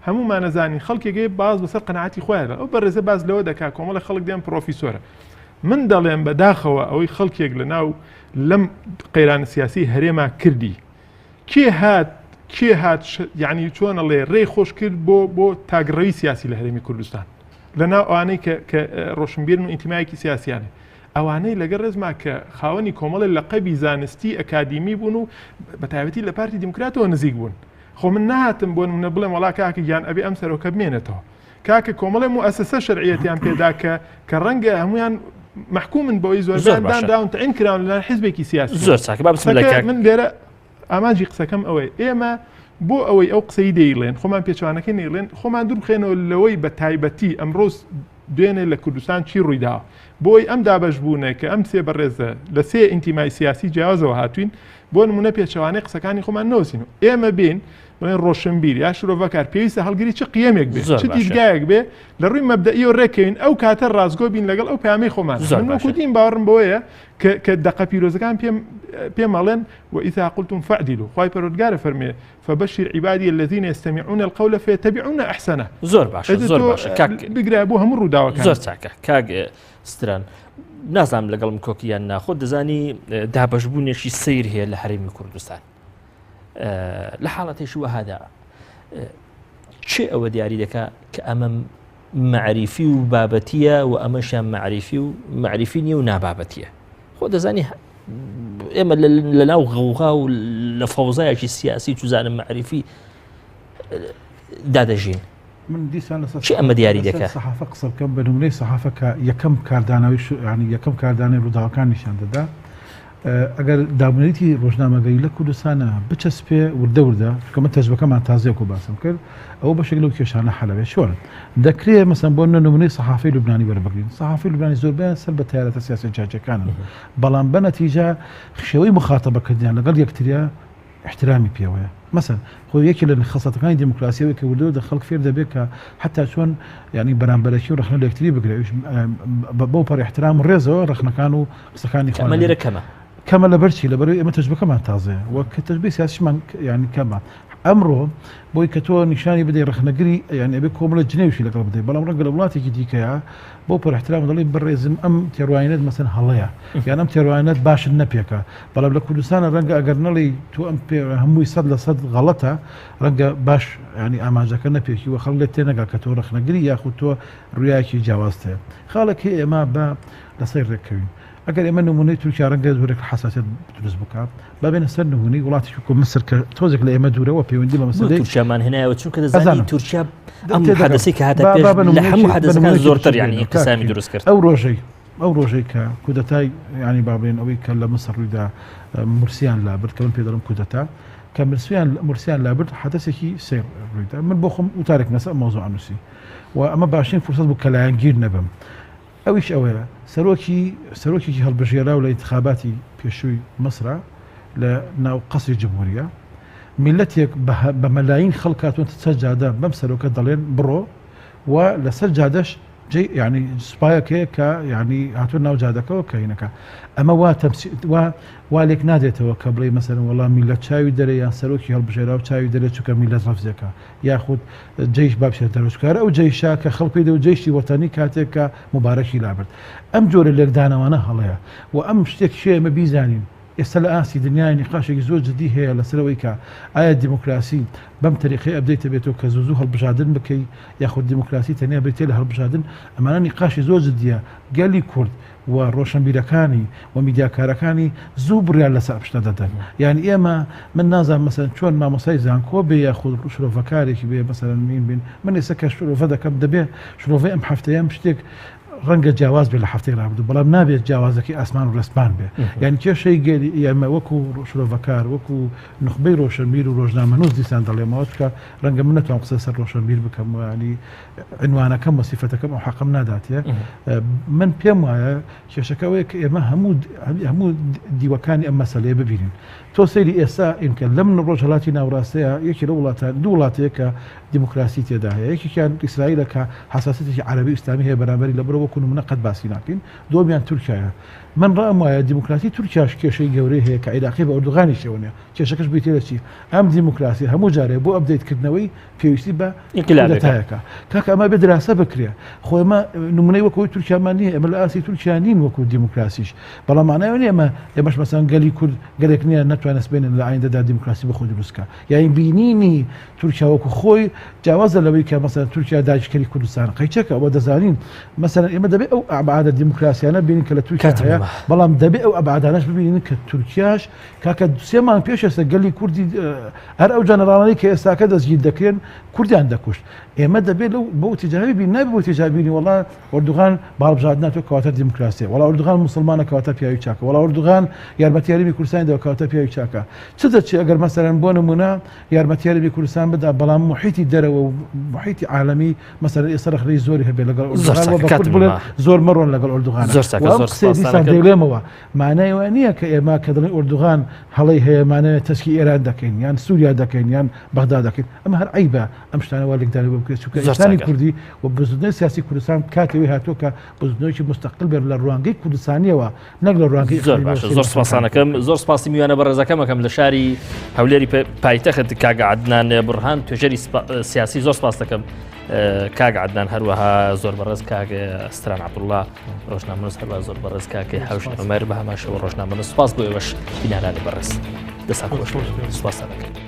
هەمومان نەزانین خەڵکێکی باز بەسەر قەناعەتی خۆیانە ئەو بەڕێزە باز لەوە دەکا کۆمەڵە خەڵک دێن پرۆفیسۆرە من دەڵێم بەداخەوە ئەوەی خەڵکێک لە ناو لەم قەیرانە سیاسی هەرێما کردی کێ هات یعنی چۆنە لێ ڕێی خۆش کرد بۆ تاگڕەوی سیاسی لە هەرێمی کوردستان لە ناو ئەوانەی کە ڕۆشنبیرن و ئینتیمایەکی سیاسیانێ ئەوانەی لەگەڵ ڕێزما کە خاوەنی کۆمەڵی لەقەبی زانستی ئەکادیمی بوون و بە تایبەتی لە پارتی دیموکراتەوە نزیک بوون خۆ من نهاتم بۆ نمونە بڵێم وڵا کاکە گیان ئەبێ ئەم سەرۆکە بمێنێتەوە کاکە کۆمەڵی موئەسسە شەرعیەتیان پێدا کە ڕەنگە هەمویان محکومن بەوەی زۆربیان داون تەعین کراون لە حیزبێکی سیاسی زۆر چاکە با بسم لە من لێرە ئاماجی قسەکەم ئەوەی ئێمە بۆ ئەوەی ئەو قسەی دەیڵێن خۆمان پێچوانەکەی نێڵێن خۆمان دوور بخێنەوە لەوەی بە تایبەتی ئەمڕۆز دوێنێ لە کوردستان چی ڕوویداوە بۆی ئەم دابەشبوونە کە ئەم سێ بەڕێزە لە سێ ئینتیمای سیاسی جیاوازەوە هاتوین بۆ نمونە پێچەوانەی قسەکانی خۆمان نەوەسین و ئێمە بین بڵێن ڕۆشنبیر یا شرۆڤەکار پێویستە هەڵگیری چ قیەمێک بێ چ دیدگایەک بێ لە ڕووی مەبدەئیەوە ڕێکەوین ئەو کاتە ڕازگۆ بین لەگەڵ ئەو پەیامەی خۆمان من وەکوتیم باوەڕم بەوەیە کە دەقە پیرۆزەکان پێمەڵێن وإذا قلتم فاعدلوا خوای پەروەردگارە فەرمێ فبشر عبادي الذين يستمعون القول فيتبعون احسنه زۆر باشە کاک بگرە بۆ هەموو ڕووداوەکان زۆر چاکە کاک ستران نازانم لەگەڵم کۆکیان ناخۆ دەزانی دابەشبوونێکی سیر هەیە لە هەرێمی کوردستان لە حاڵەتێکی وەهادا چێ ئەوە دیاری دەکا کە ئەمە معریفی و بابەتیە و ئەمەشیان معریفی نییە و نابابەتیە خۆ دەزانی ئێمە لە ناو غەوغا و لە فەوزایەکی سیاسی توزانم معریفی دادەژین من دیسان چی ئەمە دیاری دەکات سەحافە قسە بکەم بە نمونەی سەحافە کە یەکەم کاردانەوەی ینی یەکەم کاردانەی ڕووداوەکان نیشان دەدا ئەگەر دابنێتی ڕۆژنامەگەری لە کوردستانە بچەسپێ وردە کەمە تەجربەکەمان تازەیەک و باسم کرد ئەوە بەشێک لەو کێشانە حەلەوێ چۆن دەکرێت مەسەن بۆ نمونەی سەحافەی لوبنانی وەربگرین سەحافەی لوبنانی زۆربیان سەر بە تایارەتە سیاسی جاجەکانن بەڵام بە نەتیجە خشێوەی مخاتەبەکردیان لەگەڵ یەکتریا احترامی پێوەیە مەسەن خۆ یەکی لە خەسەتەکانی دیموکراسیەوەی کە وردەوە دە خەڵک فێر دەبێت کە حتا چۆن ینی بەرامبەرەکی و ڕخنە لە یەکتری بگرێت بۆ پەر احترام ڕێزەوە ڕخنەکان و قسەکانی ئەمە لێرە کەمە لە بەرچی لە بەرەوەی ئێمە تەجربەکەمان تازەیە وەک کە تەجربەی سیاسیمان ینی کەمە ئەمڕۆ بۆی کە تۆ نیشانی بدەی ڕخنەگری یعنی ئەبێ کۆمەڵە جنێوشی لەگەڵ بدەیت بەڵام ڕەنگە لە وڵاتێکی دیکەیە بۆ پەر احترام دەڵێ بەڕێزم ئەم تێڕوانینەت مەسەن هەڵەیە یان ئەم تێڕوانینەت باشن نەپێکە بەڵام لە کوردستانە ڕەنگە ئەگەر نەڵی تۆ ئەم هەمووی 100% غەڵەتە ڕەنگە باش ینی ئاماژەکە نەپێکی وە خەڵک لێت تێنەگا کە تۆ ڕخنەگری یاخود تۆ ڕوویاکی جیاوازتەیە خاڵێکی ئێمە بە لەسەر ڕێکەوین ئەگەر ئێمە نمونەی تورکیا ڕەنگە زۆرێک حساسیت دروست بکات بابێنە سەر نمونەی وڵاتی وەکو مسر کە تۆزێک لە ئێمە دوورەوە پەیوەندی بە مەسەلەی تورکیامان هێنایەوە چونکە دەزانی تورکیا ئەم حادثەی کە هاتە پێش لە هەموو حادثەکان زۆرتر یعنی انقسامی دروست کرد ئەو ڕۆژەی کە کودەتای ینی بابڵێن ئەوەی کە لە مسر ڕوویدا مرسیان لابرد کە من پێ دەڵم کودەتا کە مرسیان لابرد حادثێکی سێر ڕوویدا من بۆ خۆم وتارێک نەسە مۆزوع نووسی و ئەمە باشترین فرسەت بوو کە لایەنگیر نەبم ئەویش ئەوەیە سەرۆکێکی هەڵبژێراو لە انتخاباتی پێشووی مەسرە لە ناو قەسری جمهوریە میلەتێک بە مەلاین خەڵکاتون سەرجادە بەم سەرۆکە دەڵێن بڕۆ و لەسەر جادەش ینی سوپایەکەیە کە ینی هاتوون ناو جادەکەەوە کەینەکە ئەمە وا لێک نادێتەوە کە بڵێ مەسەرن وەڵام میلەت چاوی دەرە یان سەرۆکی هەڵبژێرا و چاوی دەرێت چووکە میلەت ڕەفزەکە یاخود جێیش بابشێت دەرۆچکارە ئەو جێیشا کە خەڵکی دە و جێیشتی وەتانی کاتێک کە مبارەکی لابرد ئەم جۆرە لێکدانەوانە هەڵەیە و ئەم شتێک شێ ئەمە بیزانین ئێستا لە ئاسی دنیای نیقاشێکی زۆر جدی هەیە لەسەرەوەی کە ئایا دیموکراسی بەم تەریقی ئەبدەیتە بێتەوە کە زوو هەڵبژاردن بکەی یاخود دیموکراسی تەنیا بێتێ لە هەڵبژاردن ئەمانە نیقاشی زۆر جدیە گەلی کورد و ڕۆشنبیرەکانی و میدیاکارەکانی زوو بڕیان لەسەر شتە دەدەن یعنی ئێمە من نازانم مەسەن چۆن مامۆسای زانکۆ بێ یاخود شرۆڤەکارێکی بێ مەسەرەن بین من ئێستا کە شرۆڤە دەکەم دەبێ شرۆڤەی ئەم هەفتەیەم شتێک ڕەنگە جیاواز بێ لە هەفتەی ڕابردوو بەڵام نابێت جیاوازەکەی ئاسمان و ڕێسپان بێ یعنی کێشەی گەری ئێمە وەکو شرۆڤەکار وەکو نخبەی ڕۆشنبیر و ڕۆژنامەنووس دیسان دەڵێمەوە چکە ڕەنگە من نەتوانم قسە سەر ڕۆشنبیر بکەم ینی عنوانەکەم وەسیفەتەکەم ئەو حەقم ناداتێ من پێم وایە کێشەکەوەیە کە ئێمە هەموو دیوەکانی ئەم مەسەلەیە ببینین تۆ سەیری ئێستا ئینکە لەم ڕۆژهەڵاتی ناوڕاستەیە یەکی لە وڵاتان دوو وڵاتەیە کە دیموکراسی تێدا هەیە یەکێکیان ئیسرائیلە کە حساسەتێکی عەرەبی ئیسلامی هەیە بەرامبەری لەبەرەوە وەکو نمونە قەت باسی ناکەین دووەمیان تورکیایە من ڕام وایە دیموکراسی تورکیاش کێشەی گەورەی هەیە کە عێراقی بە ئەردوغانی شێوەیە کێشەکەش بێتێ لە چی ئەم دیموکراسی هەموو جارێ بۆ ئەپدەیتکردنەوەی پێویستی بە ئینقلابەکە کاکە ئەمە بێ دراسە بکرێ خۆ ئێمە نمونەی وەکەوەی تورکیامان نییە ئەمە لە ئاسی تورکیا نین وەکو دیموکراسیش بەڵام مانایەوە نیە ئێمەش مەسەن گەلی کورد گەلێک نییە نەتوانێت بێنن لە ئایندەدا دیموکراسی بە خۆی دروستکە یعنی بینینی تورکیا وەکو خۆی جیاوازە لەوەی کە مەسەن تورکیا داگیرکەری کوردستان قەیچەکە ئەوە دەزانین مەسەن ئێمە دەبێت ئەو ئابعادە دیموکراسیانە بینین کە لە تورکیا هەیە بەڵام دەبێت ئەو ئەبعادانەش ببینین کە تورکیاش کاکە سێمان پێش ئێستا گەلی کوردی هەر ئەو جەنەڕانەی کە ئێستاکە دەستگیر دەکرێن کوردیان دەکوشت ئێمە دەبێت لەو بۆ تیجاری بین نابێت بۆ تیجابینی وڵا ئەردوغان باڵبژاردن ناتوێت کەواتە دیموکراسی وڵا ئەردوغان مسلمانە کەواتە پیاوی چاکە وڵا ئەردوغان یارمەتیاریی کوردستانی دەکەواتە پیاوی چاکە چ دەچێت ئەگەر مەسەرەن بۆ نمونە یارمەتیاریی کوردستان بدا بەڵام محیتی دەرەوە و محیتی عالەمی مەسەرەن ئێستا ڕێی زۆری هەبێت لەگەڵ ئەردوغان زۆر مەڕۆن لەگەڵ ئەردوغان دەیڵێمەوە مانایەوە نییە کە ئێمە کە دڵی ئەردوغان هەڵی هەیەمانەوە تەسکی ئێران دەکەین یان سووریا دەکەین یان بەغدا دەکەین ئەمە هەر عیبە ئەم شتانەوە لێکدانی بۆ بکرێت چونکە ئینسانی کوردی و بزودنەوەی سیاسی کوردستان کاتێوی هاتووە کە بزودنەوەیکی مستەقل بێت لە ڕوانگەی کوردستانیەوە نەک لە ڕوانگەی زۆر سپاسانەکەم زۆر سپاسی میوانە بەڕێزەکەمەکەم لە شاری هەولێری پایتەخت کاک عەدنان بورهان توێژەری سیاسی زۆر سپاس دەکەم کاک عەدنان هەروەها زۆر بەڕێز کاک ئەستران عەبدوڵڵا ڕۆژنامەنووس هەروە زۆر بەڕێز کاکەی حەوشت عومەر بە هەماشەوە ڕۆژنامەنووس سپاس بۆ ئێوەش بینارانی بەڕێز دەسات خۆش سپاس دەکەم